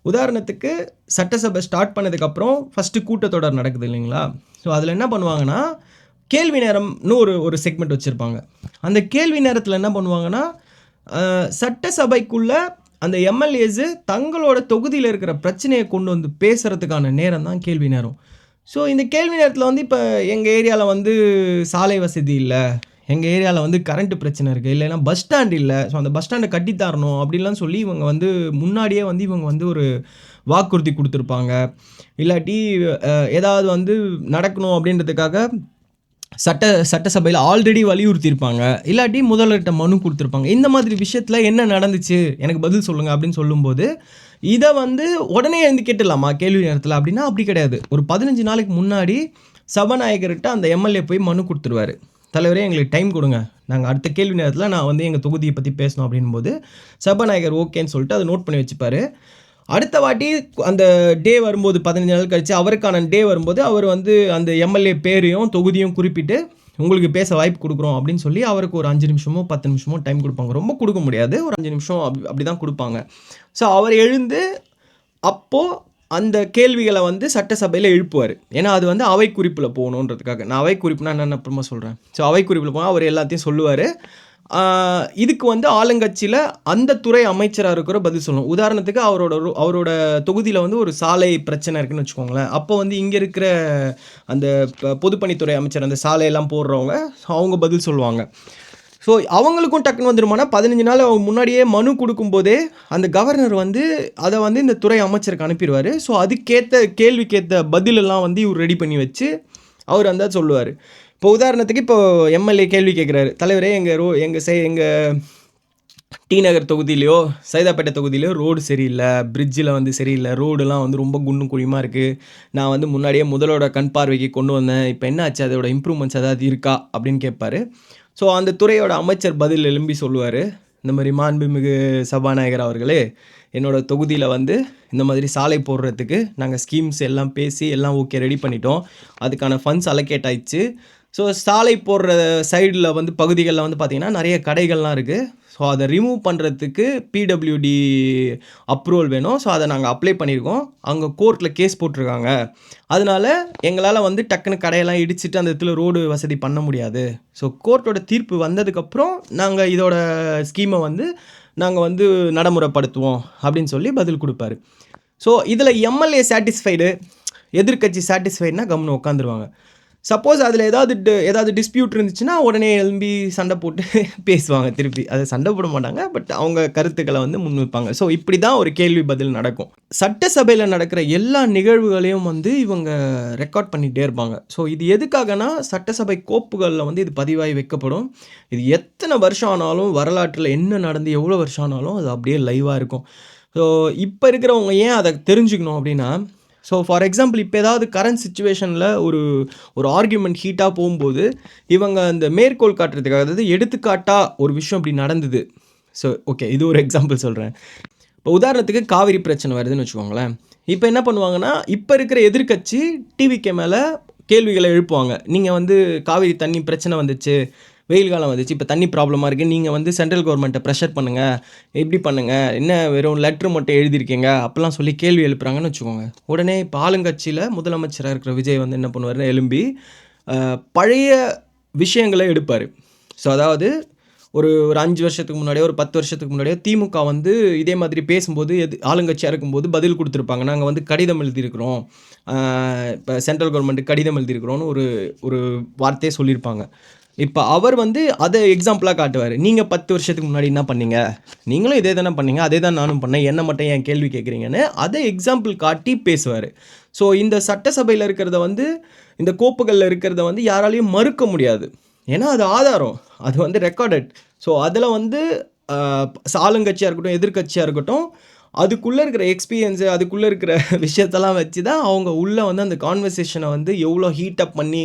உதாரணத்துக்கு சட்டசபை ஸ்டார்ட் பண்ணதுக்கப்புறம் ஃபர்ஸ்ட்டு கூட்டத்தொடர் நடக்குது இல்லைங்களா? ஸோ அதில என்ன பண்ணுவாங்கன்னா, கேள்வி நேரம்னு ஒரு ஒரு செக்மெண்ட் வச்சிருப்பாங்க. அந்த கேள்வி நேரத்தில என்ன பண்ணுவாங்கன்னா, சட்டசபைக்குள்ள அந்த எம்எல்ஏஸு தங்களோட தொகுதியில இருக்கிற பிரச்சனைய கொண்டு வந்து பேசுறதுக்கான நேரம் தான் கேள்வி நேரம். ஸோ இந்த கேள்வி நேரத்தில வந்து இப்ப எங்க ஏரியால வந்து சாலை வசதி இல்ல. எங்க ஏரியால வந்து கரண்ட் பிரச்சனை இருக்கு. இல்லைன்னா பஸ் ஸ்டாண்ட் இல்ல. ஸோ அந்த பஸ் ஸ்டாண்ட கட்டி தரணும் அப்படின்லாம் சொல்லி இவங்க வந்து முன்னாடியே வந்து இவங்க வந்து ஒரு வாக்குறுதி குடுத்துருப்பாங்க. இல்லாட்டி ஏதாவது வந்து நடக்கணும் அப்படின்றதுக்காக சட்டசபையில ஆல்ரெடி வலியுறுத்தியிருப்பாங்க. இல்லாட்டி முதல்வர்ட்ட மனு குடுத்துருப்பாங்க. இந்த மாதிரி விஷயத்துல என்ன நடந்துச்சு? எனக்கு பதில் சொல்லுங்க அப்படின்னு சொல்லும்போது, இத வந்து உடனே எழுந்து கேட்டுடலாமா கேள்வி நேரத்துல அப்படின்னா, அப்படி கிடையாது. ஒரு 15 நாளைக்கு முன்னாடி சபாநாயகர்ட்ட அந்த எம்எல்ஏ போய் மனு குடுத்துருவாரு. தலைவரே எங்களுக்கு டைம் குடுங்க. நாங்க அடுத்த கேள்வி நேரத்துல நான் வந்து எங்க தொகுதிய பத்தி பேசணும் அப்படின்னும்போது, சபாநாயகர் ஓகேன்னு சொல்லிட்டு அத நோட் பண்ணி வச்சுப்பாரு. அடுத்த வாட்டி அந்த டே வரும்போது 15 நாள் கழிச்சு அவருக்கான டே வரும்போது, அவர் வந்து அந்த எம்எல்ஏ பேரையும், தொகுதியும் குறிப்பிட்டு, உங்களுக்கு பேச வாய்ப்பு குடுக்குறோம் அப்படின்னு சொல்லி, அவருக்கு ஒரு 5 நிமிஷமோ, 10 நிமிஷமோ டைம் குடுப்பாங்க. ரொம்ப குடுக்க முடியாது. ஒரு 5 நிமிஷம் அப்படிதான் குடுப்பாங்க. ஸோ அவர் எழுந்து அப்போ அந்த கேள்விகள வந்து சட்டசபையில எழுப்புவாரு. ஏன்னா, அது வந்து அவை குறிப்புல போகணுன்றதுக்காக. நான் அவை குறிப்புனா என்னன்னு அப்புறமா சொல்றேன். ஸோ அவை குறிப்புல போனா அவர் எல்லாத்தையும் சொல்லுவாரு. இதுக்கு வந்து ஆளுங்கட்சியில அந்த துறை அமைச்சரா இருக்கிறவர் பதில் சொல்லணும். உதாரணத்துக்கு அவரோட தொகுதியில வந்து ஒரு சாலை பிரச்சனை இருக்குன்னு வச்சுக்கோங்களேன். அப்போ வந்து இங்க இருக்கிற அந்த பொதுப்பணித்துறை அமைச்சர் அந்த சாலையெல்லாம் போடுறவங்க, அவங்க பதில் சொல்லுவாங்க. ஸோ அவங்களுக்கும் டக்குன்னு வந்துருமானா, 15 நாள் முன்னாடியே மனு குடுக்கும்போதே, அந்த கவர்னர் வந்து அத வந்து இந்த துறை அமைச்சருக்கு அனுப்பிருவாரு. ஸோ அதுக்கேத்த கேள்விக்கேத்த பதிலெல்லாம் வந்து இவரு ரெடி பண்ணி வச்சு, அவரு வந்து சொல்லுவாரு. இப்போ உதாரணத்துக்கு இப்போ எம்எல்ஏ கேள்வி கேட்குறாரு. தலைவரே எங்க டி நகர் தொகுதியிலயோ, சைதாப்பேட்டை தொகுதியிலயோ ரோடு சரியில்ல. பிரிட்ஜில வந்து சரியில்ல. ரோடுலாம் வந்து ரொம்ப குண்டும் குழியுமா இருக்கு. நான் வந்து முன்னாடியே முதல்வரோட கண் பார்வைக்கு கொண்டு வந்தேன். இப்ப என்ன ஆச்சு? அதோட இம்ப்ரூவ்மெண்ட்ஸ் ஏதாவது இருக்கா? அப்படின்னு கேட்பாரு. ஸோ அந்த துறையோட அமைச்சர் பதில் எழும்பி சொல்லுவாரு. இந்த மாரி மாண்புமிகு சபாநாயகர் அவர்களே, என்னோட தொகுதியில வந்து இந்த மாதிரி சாலை போடுறதுக்கு நாங்க ஸ்கீம்ஸ் எல்லாம் பேசி எல்லாம் ஓகே ரெடி பண்ணிட்டோம். அதுக்கான ஃபண்ட்ஸ் அலோகேட் ஆயிடுச்சு. ஸோ சாலை போடுற சைடுல வந்து பகுதிகள்ல வந்து பார்த்தீங்கன்னா, நெறைய கடைகள்லாம் இருக்கு. ஸோ அத ரிமூவ் பண்றதுக்கு பிடபிள்யூடி அப்ரூவல் வேணும். ஸோ அத நாங்க அப்ளை பண்ணியிருக்கோம். அங்க கோர்ட்ல கேஸ் போட்டுருக்காங்க. அதனால எங்களால வந்து டக்குனு கடையெல்லாம் இடிச்சுட்டு அந்த இடத்துல ரோடு வசதி பண்ண முடியாது. ஸோ கோர்ட்டோட தீர்ப்பு வந்ததுக்கப்புறம் நாங்க இதோட ஸ்கீம வந்து நாங்க வந்து நடைமுறைப்படுத்துவோம் அப்படின்னு சொல்லி பதில் குடுப்பாரு. ஸோ இதில எம்எல்ஏ சாட்டிஸ்ஃபைடு, எதிர்க்கட்சி சாட்டிஸ்ஃபைடுனா கம்முனு உட்காந்துருவாங்க. சப்போஸ் அதில ஏதாவது டிஸ்பியூட் இருந்துச்சுன்னா, உடனே எழும்பி சண்டை போட்டு பேசுவாங்க திருப்பி. அது சண்டை போட மாட்டாங்க. பட் அவங்க கருத்துக்கள வந்து முன்வைப்பாங்க. ஸோ இப்படி தான் ஒரு கேள்வி பதில் நடக்கும். சட்டசபையில நடக்கிற எல்லா நிகழ்வுகளையும் வந்து இவங்க ரெக்கார்ட் பண்ணிட்டே இருப்பாங்க. ஸோ இது எதுக்காகனா, சட்டசபை கோப்புகள்ல வந்து இது பதிவாகி வைக்கப்படும். இது எத்தனை வருஷம் ஆனாலும், வரலாற்றில என்ன நடந்து எவ்வளோ வருஷம் ஆனாலும், அது அப்படியே லைவா இருக்கும். ஸோ இப்ப இருக்கிறவங்க ஏன் அத தெரிஞ்சுக்கணும் அப்படின்னா, ஸோ ஃபார் எக்ஸாம்பிள் இப்ப ஏதாவது கரண்ட் சிச்சுவேஷன்ல ஒரு ஆர்கியூமெண்ட் ஹீட்டா போகும்போது, இவங்க அந்த மேற்கோள் காட்டுறதுக்காக, அதாவது எடுத்துக்காட்டா ஒரு விஷயம் இப்படி நடந்தது. ஸோ ஓகே இது ஒரு எக்ஸாம்பிள் சொல்றேன். இப்போ உதாரணத்துக்கு காவிரி பிரச்சனை வருதுன்னு வச்சுக்கோங்களேன். இப்போ என்ன பண்ணுவாங்கன்னா, இப்போ இருக்கிற எதிர்க்கட்சி டிவிகே மேலே கேள்விகளை எழுப்புவாங்க. நீங்கள் வந்து காவிரி தண்ணி பிரச்சனை வந்துச்சு, வெயில் காலம் வந்துச்சு, இப்போ தண்ணி ப்ராப்ளமாக இருக்குது, நீங்கள் வந்து சென்ட்ரல் கவர்மெண்ட்டை ப்ரெஷர் பண்ணுங்கள், இப்படி பண்ணுங்கள், என்ன வெறும் லெட்ரு மட்டும் எழுதியிருக்கீங்க அப்படிலாம் சொல்லி கேள்வி எழுப்புறாங்கன்னு வச்சுக்கோங்க. உடனே இப்போ ஆளுங்கட்சியில் முதலமைச்சராக இருக்கிற விஜய் வந்து என்ன பண்ணுவாருன்னு எழும்பி பழைய விஷயங்களை எடுப்பார். ஸோ அதாவது ஒரு 5 வருஷத்துக்கு முன்னாடியோ, ஒரு 10 வருஷத்துக்கு முன்னாடியோ திமுக வந்து இதே மாதிரி பேசும்போது ஆளுங்கட்சியாக இருக்கும்போது பதில் கொடுத்துருப்பாங்க. நாங்கள் வந்து கடிதம் எழுதியிருக்கிறோம், இப்போ சென்ட்ரல் கவர்மெண்ட்டுக்கு கடிதம் எழுதியிருக்கிறோன்னு ஒரு வார்த்தையை சொல்லியிருப்பாங்க. இப்போ அவர் வந்து அதை எக்ஸாம்பிளாக காட்டுவார். நீங்கள் 10 வருஷத்துக்கு முன்னாடி என்ன பண்ணீங்க, நீங்களும் இதே தானே பண்ணீங்க, அதே தான் நானும் பண்ணேன், என்ன மட்டும் ஏன் கேள்வி கேட்குறீங்கன்னு அதை எக்ஸாம்பிள் காட்டி பேசுவார். ஸோ இந்த சட்டசபையில் இருக்கிறத வந்து, இந்த கோப்புகளில் இருக்கிறத வந்து யாராலையும் மறுக்க முடியாது. ஏன்னா அது ஆதாரம், அது வந்து ரெக்கார்டட். ஸோ அதில் வந்து ஆளுங்கட்சியாக இருக்கட்டும், எதிர்க்கட்சியாக இருக்கட்டும், அதுக்குள்ளே இருக்கிற எக்ஸ்பீரியன்ஸு, அதுக்குள்ளே இருக்கிற விஷயத்தெல்லாம் வச்சு தான் அவங்க உள்ளே வந்து அந்த கான்வர்சேஷனை வந்து எவ்வளோ ஹீட்டப் பண்ணி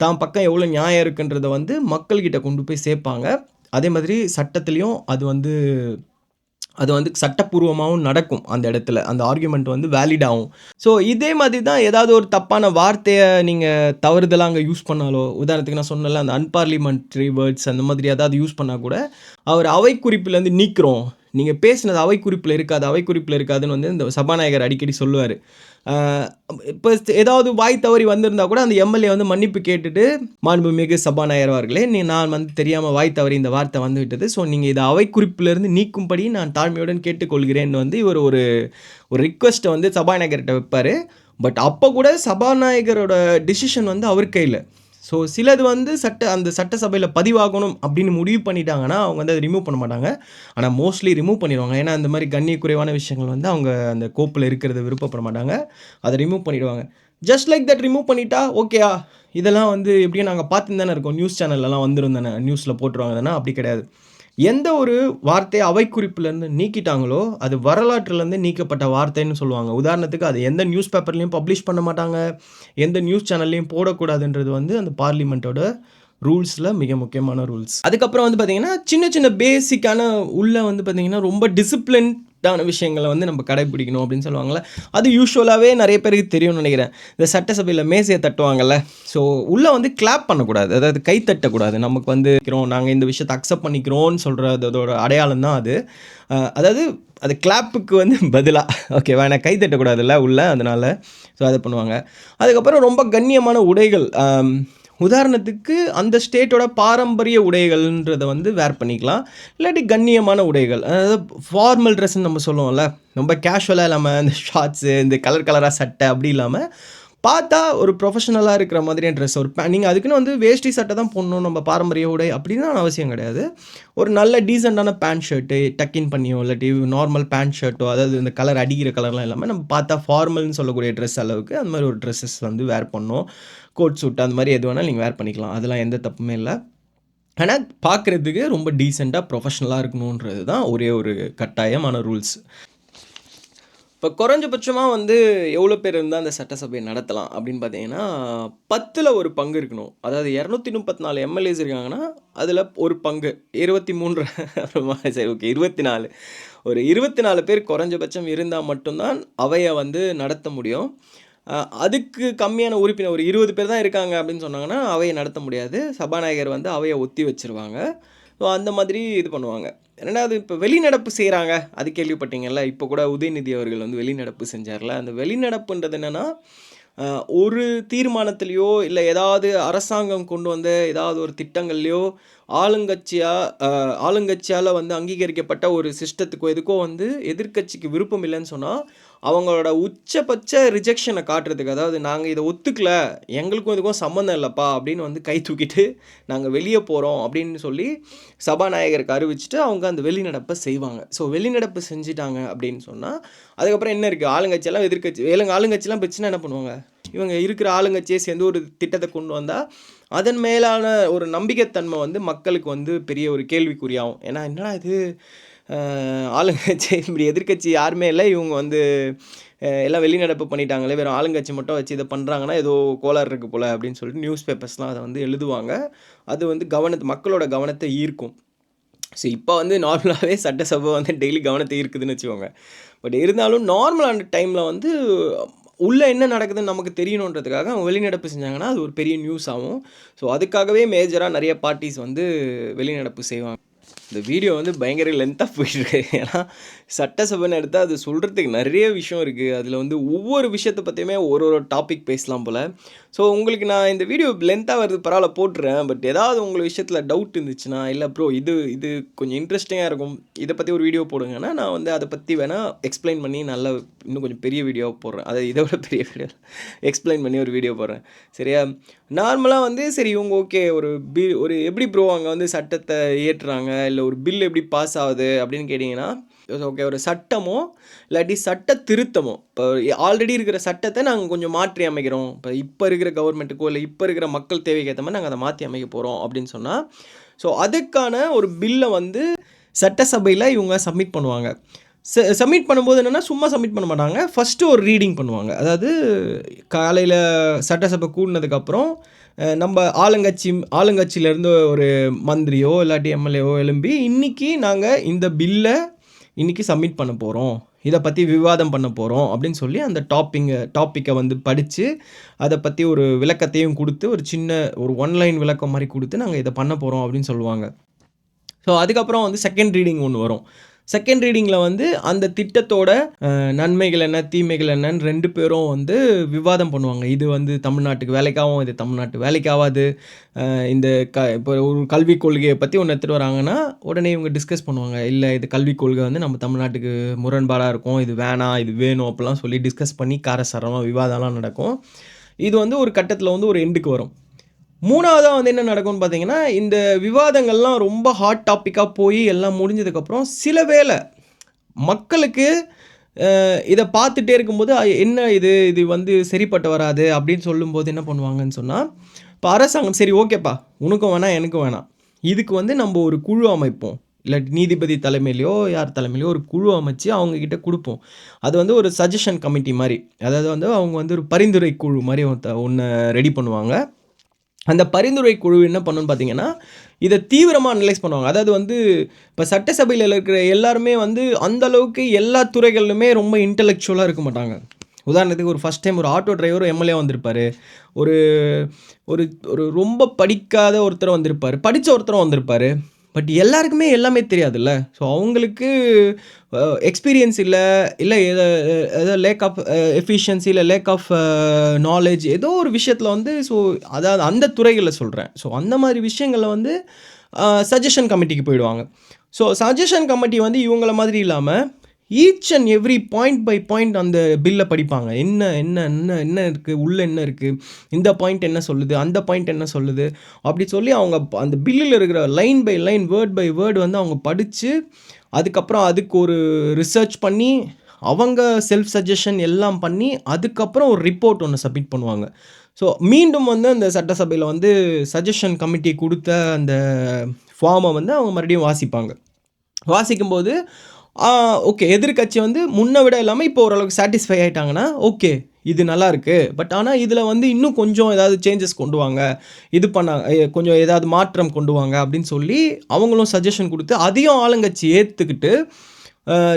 தான் பக்கம் எவ்வளோ நியாயம் இருக்குன்றதை வந்து மக்கள்கிட்ட கொண்டு போய் சேர்ப்பாங்க. அதே மாதிரி சட்டத்துலேயும் அது வந்து சட்டப்பூர்வமாகவும் நடக்கும். அந்த இடத்துல அந்த ஆர்கியூமெண்ட் வந்து வேலிட் ஆகும். ஸோ இதே மாதிரி தான் ஏதாவது ஒரு தப்பான வார்த்தையை நீங்கள் தவறுதலாக அங்கே யூஸ் பண்ணாலோ, உதாரணத்துக்கு நான் சொன்னல அந்த அன்பார்லிமெண்ட்ரி வேர்ட்ஸ் அந்த மாதிரி ஏதாவது யூஸ் பண்ணால் கூட அவர் அவை குறிப்பிலேருந்து நீக்கிறோம், நீங்கள் பேசினது அவை குறிப்பில் இருக்காது, அவை குறிப்பில் இருக்காதுன்னு வந்து இந்த சபாநாயகர் அடிக்கடி சொல்லுவார். இப்போ ஏதாவது வாய் தவறி வந்திருந்தால் கூட அந்த எம்எல்ஏ வந்து மன்னிப்பு கேட்டுட்டு, மாண்புமிகு சபாநாயகர் அவர்களே, நான் வந்து தெரியாமல் வாய் தவறி இந்த வார்த்தை வந்து விட்டது, ஸோ நீங்கள் இதை அவை குறிப்பிலிருந்து நீக்கும்படி நான் தாழ்மையுடன் கேட்டுக்கொள்கிறேன்னு வந்து இவர் ஒரு ரிக்வெஸ்ட்டை வந்து சபாநாயகர்கிட்ட வைப்பார். பட் அப்போ கூட சபாநாயகரோட டிசிஷன் வந்து அவர் கையில். ஸோ சிலது வந்து அந்த சட்டசபையில் பதிவாகணும் அப்படின்னு முடிவு பண்ணிட்டாங்கன்னா அவங்க வந்து அதை ரிமூவ் பண்ண மாட்டாங்க. ஆனால் மோஸ்ட்லி ரிமூவ் பண்ணிடுவாங்க. ஏன்னா அந்த மாதிரி கண்ணிய குறைவான விஷயங்கள் வந்து அவங்க அந்த கோப்பில் இருக்கிறத விருப்பப்பட மாட்டாங்க, அதை ரிமூவ் பண்ணிடுவாங்க. ஜஸ்ட் லைக் தட் ரிமூவ் பண்ணிட்டா ஓகேயா, இதெல்லாம் வந்து எப்படியும் நாங்கள் பார்த்துன்னு தானே இருக்கோம், நியூஸ் சேனல்லாம் வந்துடும் தானே, நியூஸில் போட்டுருவாங்க தானே. அப்படி கிடையாது. எந்த ஒரு வார்த்தையை அவை குறிப்பிலேருந்து நீக்கிட்டாங்களோ அது வரலாற்றுலேருந்து நீக்கப்பட்ட வார்த்தைன்னு சொல்லுவாங்க. உதாரணத்துக்கு அது எந்த நியூஸ் பேப்பர்லேயும் பப்ளிஷ் பண்ண மாட்டாங்க, எந்த நியூஸ் சேனல்லையும் போடக்கூடாதுன்றது வந்து அந்த பார்லிமெண்ட்டோட ரூல்ஸில் மிக முக்கியமான ரூல்ஸ். அதுக்கப்புறம் வந்து பார்த்திங்கன்னா சின்ன சின்ன பேசிக்கான உள்ளே வந்து பார்த்திங்கன்னா ரொம்ப டிசிப்ளின்டான விஷயங்களை வந்து நம்ம கடைப்பிடிக்கணும் அப்படின்னு சொல்லுவாங்கள்ல. அது யூஸ்வலாகவே நிறைய பேருக்கு தெரியும்னு நினைக்கிறேன். இந்த சட்டசபையில் மேசையை தட்டுவாங்கள்ல, ஸோ உள்ளே வந்து கிளாப் பண்ணக்கூடாது, அதாவது கை தட்டக்கூடாது. நமக்கு வந்து நாங்கள் இந்த விஷயத்தை அக்செப்ட் பண்ணிக்கிறோன்னு சொல்கிறதோட அடையாளம் தான் அது. அதாவது அது கிளாப்புக்கு வந்து பதிலாக ஓகேவா, நான் கை தட்டக்கூடாதுல்ல உள்ளே, அதனால் ஸோ அதை பண்ணுவாங்க. அதுக்கப்புறம் ரொம்ப கண்ணியமான உடைகள், உதாரணத்துக்கு அந்த ஸ்டேட்டோட பாரம்பரிய உடைகள்ன்றதை வந்து வேர் பண்ணிக்கலாம், இல்லாட்டி கண்ணியமான உடைகள், அதாவது ஃபார்மல் ட்ரெஸ்ன்னு நம்ம சொல்லுவோம்ல, ரொம்ப கேஷுவலாக இல்லாமல் இந்த ஷார்ட்ஸு, இந்த கலராக சட்டை அப்படி இல்லாமல் பார்த்தா ஒரு ப்ரொஃபஷனலாக இருக்கிற மாதிரியான ட்ரெஸ், ஒரு நீங்கள் அதுக்குன்னு வந்து வேஷ்டி சட்டை தான் போடணும் நம்ம பாரம்பரிய உடை அப்படின்னு அவசியம் கிடையாது. ஒரு நல்ல டீசெண்டான பேண்ட் ஷர்ட்டு டக்கின் பண்ணியோ, இல்லாட்டி நார்மல் பேண்ட் ஷர்ட்டோ, அதாவது இந்த கலர் அடிக்கிற கலர்லாம் இல்லாமல் நம்ம பார்த்தா ஃபார்மல்னு சொல்லக்கூடிய ட்ரெஸ் அளவுக்கு அந்த மாதிரி ஒரு ட்ரெஸ்ஸஸ் வந்து வேர் பண்ணணும். கோட் சூட் அந்த மாதிரி எது வேணாலும் நீங்கள் வேர் பண்ணிக்கலாம், அதெல்லாம் எந்த தப்புமே இல்லை. ஆனால் பார்க்குறதுக்கு ரொம்ப டீசெண்டாக ப்ரொஃபஷனலாக இருக்கணுன்றது தான் ஒரே ஒரு கட்டாயமான ரூல்ஸ். இப்போ குறைஞ்சபட்சமாக வந்து எவ்வளோ பேர் இருந்தால் அந்த சட்டசபையை நடத்தலாம் அப்படின்னு பார்த்தீங்கன்னா 10ல் ஒரு பங்கு இருக்கணும். அதாவது 234 எம்எல்ஏஸ் இருக்காங்கன்னா அதில் ஒரு பங்கு 23 சரி ஓகே 24, ஒரு 24 பேர் குறைஞ்சபட்சம் இருந்தால் மட்டும்தான் அவையை வந்து நடத்த முடியும். அதுக்கு கம்மியான உறுப்பினர் ஒரு 20 பேர் தான் இருக்காங்க அப்படின்னு சொன்னாங்கன்னா அவையை நடத்த முடியாது. சபாநாயகர் வந்து அவையை ஒத்தி வச்சுருவாங்க. ஸோ அந்த மாதிரி இது பண்ணுவாங்க. ரெண்டாவது இப்போ வெளிநடப்பு செய்கிறாங்க, அது கேள்விப்பட்டீங்கல்ல. இப்போ கூட உதயநிதி அவர்கள் வந்து வெளிநடப்பு செஞ்சார்ல. அந்த வெளிநடப்புன்றது என்னென்னா, ஒரு தீர்மானத்துலேயோ இல்லை ஏதாவது அரசாங்கம் கொண்டு வந்த ஏதாவது ஒரு திட்டங்கள்லையோ ஆளுங்கட்சியால் வந்து அங்கீகரிக்கப்பட்ட ஒரு சிஸ்டத்துக்கோ எதுக்கோ வந்து எதிர்க்கட்சிக்கு விருப்பம் இல்லைன்னு சொன்னால் அவங்களோட உச்சபட்ச ரிஜெக்ஷனை காட்டுறதுக்கு, அதாவது நாங்கள் இதை ஒத்துக்கல, எங்களுக்கும் இதுக்கும் சம்மந்தம் இல்லைப்பா அப்படின்னு வந்து கை தூக்கிட்டு நாங்கள் வெளியே போகிறோம் அப்படின்னு சொல்லி சபாநாயகருக்கு அறிவிச்சுட்டு அவங்க அந்த வெளிநடப்பை செய்வாங்க. ஸோ வெளிநடப்பு செஞ்சுட்டாங்க அப்படின்னு சொன்னால் அதுக்கப்புறம் என்ன இருக்குது, ஆளுங்கட்சியெல்லாம் எதிர்க்கட்சி ஆளுங்கட்சியெல்லாம் பிரச்சனை என்ன பண்ணுவாங்க, இவங்க இருக்கிற ஆளுங்கட்சியை சேர்ந்து ஒரு திட்டத்தை கொண்டு வந்தால் அதன் மேலான ஒரு நம்பிக்கைத்தன்மை வந்து மக்களுக்கு வந்து பெரிய ஒரு கேள்விக்குறியாகும். ஏன்னா என்னடா இது, ஆளுங்கட்சி இப்படி எதிர்க்கட்சி யாருமே இல்லை, இவங்க வந்து எல்லாம் வெளிநடப்பு பண்ணிட்டாங்களே, வெறும் ஆளுங்கட்சி மட்டும் வச்சு இதை பண்ணுறாங்கன்னா ஏதோ கோளாறு இருக்குது போல் அப்படின்னு சொல்லிட்டு நியூஸ் பேப்பர்ஸ்லாம் அதை வந்து எழுதுவாங்க. அது வந்து மக்களோட கவனத்தை ஈர்க்கும். ஸோ இப்போ வந்து நார்மலாகவே சட்டசபை வந்து டெய்லி கவனத்தை ஈர்க்குதுன்னு வச்சுக்கோங்க. பட் இருந்தாலும் நார்மலான டைமில் வந்து உள்ளே என்ன நடக்குதுன்னு நமக்கு தெரியணுன்றதுக்காக அவங்க வெளிநடப்பு செஞ்சாங்கன்னா அது ஒரு பெரிய நியூஸ் ஆகும். ஸோ அதுக்காகவே மேஜராக நிறைய பார்ட்டிஸ் வந்து வெளிநடப்பு செய்வாங்க. இந்த வீடியோ வந்து பயங்கர லென்த்தாக போயிட்டுருக்கு. ஏன்னா சட்டசபைன்னு எடுத்தால் அது சொல்கிறதுக்கு நிறைய விஷயம் இருக்குது. அதில் வந்து ஒவ்வொரு விஷயத்தை பற்றியுமே ஒரு ஒரு டாபிக் பேசலாம் போல். ஸோ உங்களுக்கு நான் இந்த வீடியோ லென்த்தாக வருது பரவாயில்ல போட்டுறேன். பட் ஏதாவது உங்கள் விஷயத்தில் டவுட் இருந்துச்சுன்னா, இல்லை ப்ரோ இது கொஞ்சம் இன்ட்ரெஸ்டிங்காக இருக்கும், இதை பற்றி ஒரு வீடியோ போடுங்கன்னா நான் வந்து அதை பற்றி வேணால் எக்ஸ்பிளைன் பண்ணி நல்லா இன்னும் கொஞ்சம் பெரிய வீடியோவாக போடுறேன். அதை இதை விட பெரிய வீடியோ எக்ஸ்பிளைன் பண்ணி ஒரு வீடியோ போடுறேன். சரியா? நார்மலாக வந்து சரி இவங்க ஓகே ஒரு எப்படி ப்ரோ அங்கே வந்து சட்டத்தை இயற்றுறாங்க, இல்லை ஒரு பில் எப்படி பாஸ் ஆகுது அப்படின்னு கேட்டிங்கன்னா, ஓகே ஒரு சட்டமோ இல்லாட்டி சட்ட திருத்தமோ, இப்போ ஆல்ரெடி இருக்கிற சட்டத்தை நாங்கள் கொஞ்சம் மாற்றி அமைக்கிறோம், இப்போ இருக்கிற கவர்மெண்ட்டுக்கோ இல்லை இப்போ இருக்கிற மக்கள் தேவைக்கு ஏற்ற மாதிரி நாங்கள் அதை மாற்றி அமைக்க போகிறோம் அப்படின்னு சொன்னால், ஸோ அதுக்கான ஒரு பில்லை வந்து சட்டசபையில் இவங்க சப்மிட் பண்ணுவாங்க. சப்மிட் பண்ணும்போது என்னென்னா சும்மா சப்மிட் பண்ண மாட்டாங்க. ஃபஸ்ட்டு ஒரு ரீடிங் பண்ணுவாங்க. அதாவது காலையில் சட்டசபை கூடினதுக்கப்புறம் நம்ம ஆளுங்கட்சியிலேருந்து ஒரு மந்திரியோ இல்லாட்டி எம்எல்ஏவோ எழும்பி இன்றைக்கி நாங்கள் இந்த பில்லை இன்றைக்கி சப்மிட் பண்ண போகிறோம், இதை பற்றி விவாதம் பண்ண போகிறோம் அப்படின்னு சொல்லி அந்த டாப்பிக்கை வந்து படித்து அதை பற்றி ஒரு விளக்கத்தையும் கொடுத்து ஒரு சின்ன ஒரு ஒன்லைன் விளக்கம் மாதிரி கொடுத்து நாங்கள் இதை பண்ண போகிறோம் அப்படின்னு சொல்லுவாங்க. ஸோ அதுக்கப்புறம் வந்து செகண்ட் ரீடிங் ஒன்று வரும். செகண்ட் ரீடிங்கில் வந்து அந்த திட்டத்தோட நன்மைகள் என்ன தீமைகள் என்னன்னு 2 பேரும் வந்து விவாதம் பண்ணுவாங்க. இது வந்து தமிழ்நாட்டுக்கு வேலைக்காகும், இது தமிழ்நாட்டு வேலைக்காகாது, இந்த இப்போ ஒரு கல்விக் கொள்கையை பற்றி ஒன்று எடுத்துகிட்டு வராங்கன்னா உடனே இவங்க டிஸ்கஸ் பண்ணுவாங்க. இல்லை இது கல்விக் கொள்கை வந்து நம்ம தமிழ்நாட்டுக்கு முரண்பாடாக இருக்கும், இது வேணாம் இது வேணும் அப்படிலாம் சொல்லி டிஸ்கஸ் பண்ணி காரசாரமாக விவாதம்லாம் நடக்கும். இது வந்து ஒரு கட்டத்தில் வந்து ஒரு எண்டுக்கு வரும். 3வதாக வந்து என்ன நடக்கும்னு பார்த்தீங்கன்னா, இந்த விவாதங்கள்லாம் ரொம்ப ஹாட் டாப்பிக்காக போய் எல்லாம் முடிஞ்சதுக்கப்புறம் சில வேளை மக்களுக்கு இதை பார்த்துட்டே இருக்கும்போது என்ன இது வந்து சரிப்பட்டு வராது அப்படின்னு சொல்லும்போது என்ன பண்ணுவாங்கன்னு சொன்னால், இப்போ அரசாங்கம் சரி ஓகேப்பா உனக்கும் வேணாம் எனக்கும் வேணாம், இதுக்கு வந்து நம்ம ஒரு குழு அமைப்போம், இல்லாட்டி நீதிபதி தலைமையிலையோ யார் தலைமையிலையோ ஒரு குழு அமைச்சு அவங்கக்கிட்ட கொடுப்போம். அது வந்து ஒரு சஜஷன் கமிட்டி மாதிரி, அதாவது வந்து அவங்க வந்து ஒரு பரிந்துரை குழு மாதிரி ஒன்று ரெடி பண்ணுவாங்க. அந்த பரிந்துரை குழு என்ன பண்ணுன்னு பார்த்தீங்கன்னா, இதை தீவிரமாக அனலைஸ் பண்ணுவாங்க. அதாவது வந்து இப்போ சட்டசபையில் இருக்கிற எல்லாருமே வந்து அந்தளவுக்கு எல்லா துறைகளிலுமே ரொம்ப இன்டெலெக்சுவலாக இருக்க மாட்டாங்க. உதாரணத்துக்கு ஒரு ஃபஸ்ட் டைம் ஒரு ஆட்டோ டிரைவரும் எம்எல்ஏ வந்திருப்பார், ஒரு ஒரு ஒரு ரொம்ப படிக்காத ஒருத்தர் வந்திருப்பார், படித்த ஒருத்தரும் வந்திருப்பார். பட் எல்லாருக்குமே எல்லாமே தெரியாதுல்ல. ஸோ அவங்களுக்கு எக்ஸ்பீரியன்ஸ் இல்லை ஏதோ லேக் ஆஃப் எஃபிஷியன்சி இல்லை லேக் ஆஃப் நாலேஜ் ஏதோ ஒரு விஷயத்தில் வந்து ஸோ அதாவது அந்த துறைகளில் சொல்கிறேன். ஸோ அந்த மாதிரி விஷயங்களில் வந்து சஜஷன் கமிட்டிக்கு போயிடுவாங்க. ஸோ சஜஷன் கமிட்டி வந்து இவங்கள மாதிரி இல்லாமல் each and every point by point அந்த பில்லை படிப்பாங்க. என்ன என்ன என்ன என்ன இருக்குது, உள்ளே என்ன இருக்குது, இந்த பாயிண்ட் என்ன சொல்லுது, அந்த பாயிண்ட் என்ன சொல்லுது அப்படி சொல்லி அவங்க அந்த பில்லில் இருக்கிற line by line word by word வந்து அவங்க படித்து அதுக்கப்புறம் அதுக்கு ஒரு ரிசர்ச் பண்ணி அவங்க செல்ஃப் சஜஷன் எல்லாம் பண்ணி அதுக்கப்புறம் ஒரு ரிப்போர்ட் ஒன்று சப்மிட் பண்ணுவாங்க. ஸோ மீண்டும் வந்து அந்த சட்டசபையில் வந்து சஜஷன் கமிட்டி கொடுத்த அந்த ஃபார்மை வந்து அவங்க மறுபடியும் வாசிப்பாங்க. வாசிக்கும்போது ஓகே எதிர்கட்சி வந்து முன்னை விட இல்லாமல் இப்போ ஓரளவுக்கு சாட்டிஸ்ஃபை ஆகிட்டாங்கன்னா ஓகே இது நல்லாயிருக்கு, பட் ஆனால் இதில் வந்து இன்னும் கொஞ்சம் ஏதாவது சேஞ்சஸ் கொண்டு வாங்க, இது கொஞ்சம் ஏதாவது மாற்றம் கொண்டு வாங்க அப்படின்னு சொல்லி அவங்களும் சஜஷன் கொடுத்து அதையும் ஆளுங்கட்சி ஏற்றுக்கிட்டு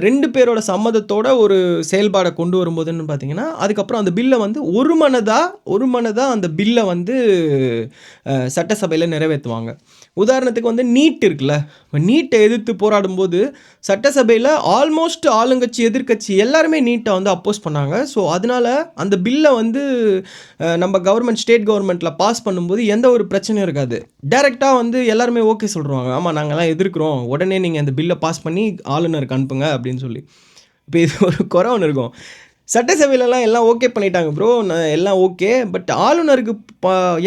2 பேரோட சம்மதத்தோட ஒரு செயல்பாடை கொண்டு வரும்போதுன்னு பார்த்தீங்கன்னா, அதுக்கப்புறம் அந்த பில்லை வந்து ஒரு மனதாக அந்த பில்லை வந்து சட்டசபையில் நிறைவேற்றுவாங்க. உதாரணத்துக்கு வந்து நீட் இருக்குல்ல, நீட்டை எதிர்த்து போராடும்போது சட்டசபையில் ஆல்மோஸ்ட் ஆளுங்கட்சி எதிர்கட்சி எல்லாருமே நீட்டை வந்து அப்போஸ் பண்ணாங்க. ஸோ அதனால் அந்த பில்லை வந்து நம்ம ஸ்டேட் கவர்மெண்ட்டில் பாஸ் பண்ணும்போது எந்த ஒரு பிரச்சனையும் இருக்காது. டைரெக்டாக வந்து எல்லாருமே ஓகே சொல்கிறாங்க, ஆமாம் நாங்கள்லாம் எதிர்க்கிறோம், உடனே நீங்கள் அந்த பில்லை பாஸ் பண்ணி ஆளுநருக்கு அனுப்புங்க அப்படின்னு சொல்லி. இப்போ இது ஒரு குறை ஒன்று இருக்கும், சட்டசபையிலலாம் எல்லாம் ஓகே பண்ணிட்டாங்க ப்ரோ, எல்லாம் ஓகே, பட் ஆளுநருக்கு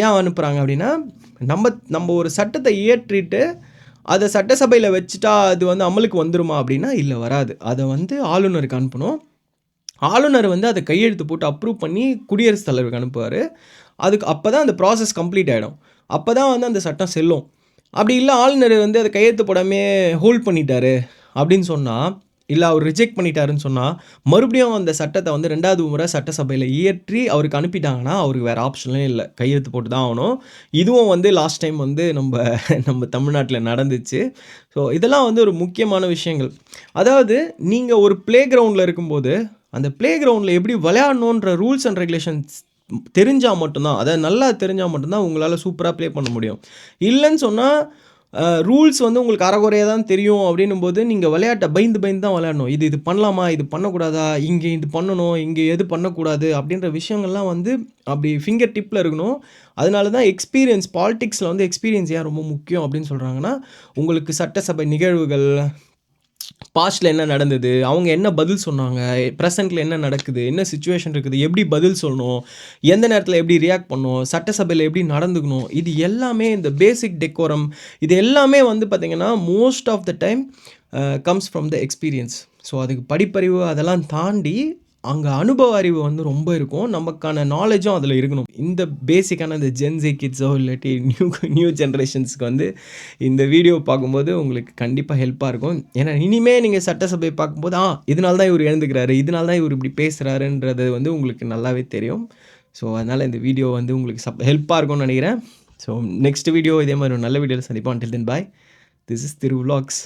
ஏன் அனுப்புகிறாங்க அப்படின்னா, நம்ம ஒரு சட்டத்தை இயற்றிட்டு அதை சட்டசபையில் வச்சுட்டா அது வந்து அமலுக்கு வந்துருமா அப்படின்னா இல்லை வராது. அதை வந்து ஆளுநருக்கு அனுப்பணும். ஆளுநர் வந்து அதை கையெழுத்து போட்டு அப்ரூவ் பண்ணி குடியரசுத் தலைவருக்கு அனுப்புவார். அப்போ தான் அந்த ப்ராசஸ் கம்ப்ளீட் ஆகிடும், அப்போ தான் வந்து அந்த சட்டம் செல்லும். அப்படி இல்லை ஆளுநர் வந்து அதை கையெழுத்து போடாமே ஹோல்ட் பண்ணிட்டாரு அப்படின்னு சொன்னால் இல்ல அவர் ரிஜெக்ட் பண்ணிட்டாருன்னு சொன்னா, மறுபடியும் அந்த சட்டத்த வந்து 2வது முறை சட்டசபையில இயற்றி அவருக்கு அனுப்பிட்டாங்கன்னா, அவருக்கு வேற ஆப்ஷனே இல்ல. கையெழுத்து போட்டு தான் ஆவணும். இதுவும் வந்து லாஸ்ட் டைம் வந்து நம்ம தமிழ்நாட்ல நடந்துச்சு. ஸோ இதெல்லாம் வந்து ஒரு முக்கியமான விஷயங்கள். அதாவது நீங்க ஒரு பிளே கிரவுண்ட்ல இருக்கும்போது, அந்த பிளே கிரவுண்ட்ல எப்படி விளையாடணுன்ற ரூல்ஸ் அண்ட் ரெகுலேஷன்ஸ் தெரிஞ்சா மட்டும் தான், அதாவது நல்லா தெரிஞ்சா மட்டும் தான் உங்களால சூப்பரா ப்ளே பண்ண முடியும். இல்லன்னு சொன்னா, ரூல்ஸ் வந்து உங்களுக்கு அரைகுறையா தான் தெரியும் அப்படின்னும்போது, நீங்க விளையாட்ட பயந்து பயந்து தான் விளையாடணும். இது பண்ணலாமா? இது பண்ணக்கூடாதா? இங்க இது பண்ணணும், இங்க எது பண்ணக்கூடாது? அப்படின்ற விஷயங்கள்லாம் வந்து அப்படி ஃபிங்கர் டிப்ல இருக்கணும். அதனால தான் எக்ஸ்பீரியன்ஸ் பாலிடிக்ஸ்ல வந்து எக்ஸ்பீரியன்ஸ் ஏன் ரொம்ப முக்கியம் அப்படின்னு சொல்றாங்கன்னா, உங்களுக்கு சட்டசபை நிகழ்வுகள், பாஸ்ட்ல என்ன நடந்தது? அவங்க என்ன பதில் சொன்னாங்க? பிரசன்ட்ல என்ன நடக்குது? என்ன சிச்சுவேஷன் இருக்குது? எப்படி பதில் சொல்லணும்? எந்த நேரத்தில எப்படி ரியாக்ட் பண்ணணும்? சட்டசபையில எப்படி நடந்துக்கணும்? இது எல்லாமே இந்த பேசிக் டெக்கோரம் இது எல்லாமே வந்து பார்த்தீங்கன்னா, most of the time comes from the experience. So அதுக்கு படிப்பறிவு அதெல்லாம் தாண்டி, அங்க அனுபவ அறிவு வந்து ரொம்ப இருக்கும். நமக்கான நாலேட்ஜும் அதில இருக்கணும். இந்த பேசிக்கான இந்த ஜென்ஸி கிட்ஸோ இல்லாட்டி நியூ ஜெனரேஷன்ஸ்க்கு வந்து இந்த வீடியோ பார்க்கும்போது உங்களுக்கு கண்டிப்பா ஹெல்ப்பா இருக்கும். ஏன்னா இனிமே நீங்க சட்டசபை பார்க்கும்போது, இதனால தான் இவரு எழுந்துக்கிறாரு. இதனால தான் இவரு இப்படி பேசுறாருன்றது வந்து உங்களுக்கு நல்லாவே தெரியும். ஸோ, அதனால இந்த வீடியோ வந்து உங்களுக்கு ஹெல்ப்பா இருக்கும்னு நெனைக்கிறேன். ஸோ, நெக்ஸ்ட் வீடியோ இதே மாரி ஒரு நல்ல வீடியோல சந்திப்போம். Until then bye. This is Thiru vlogs.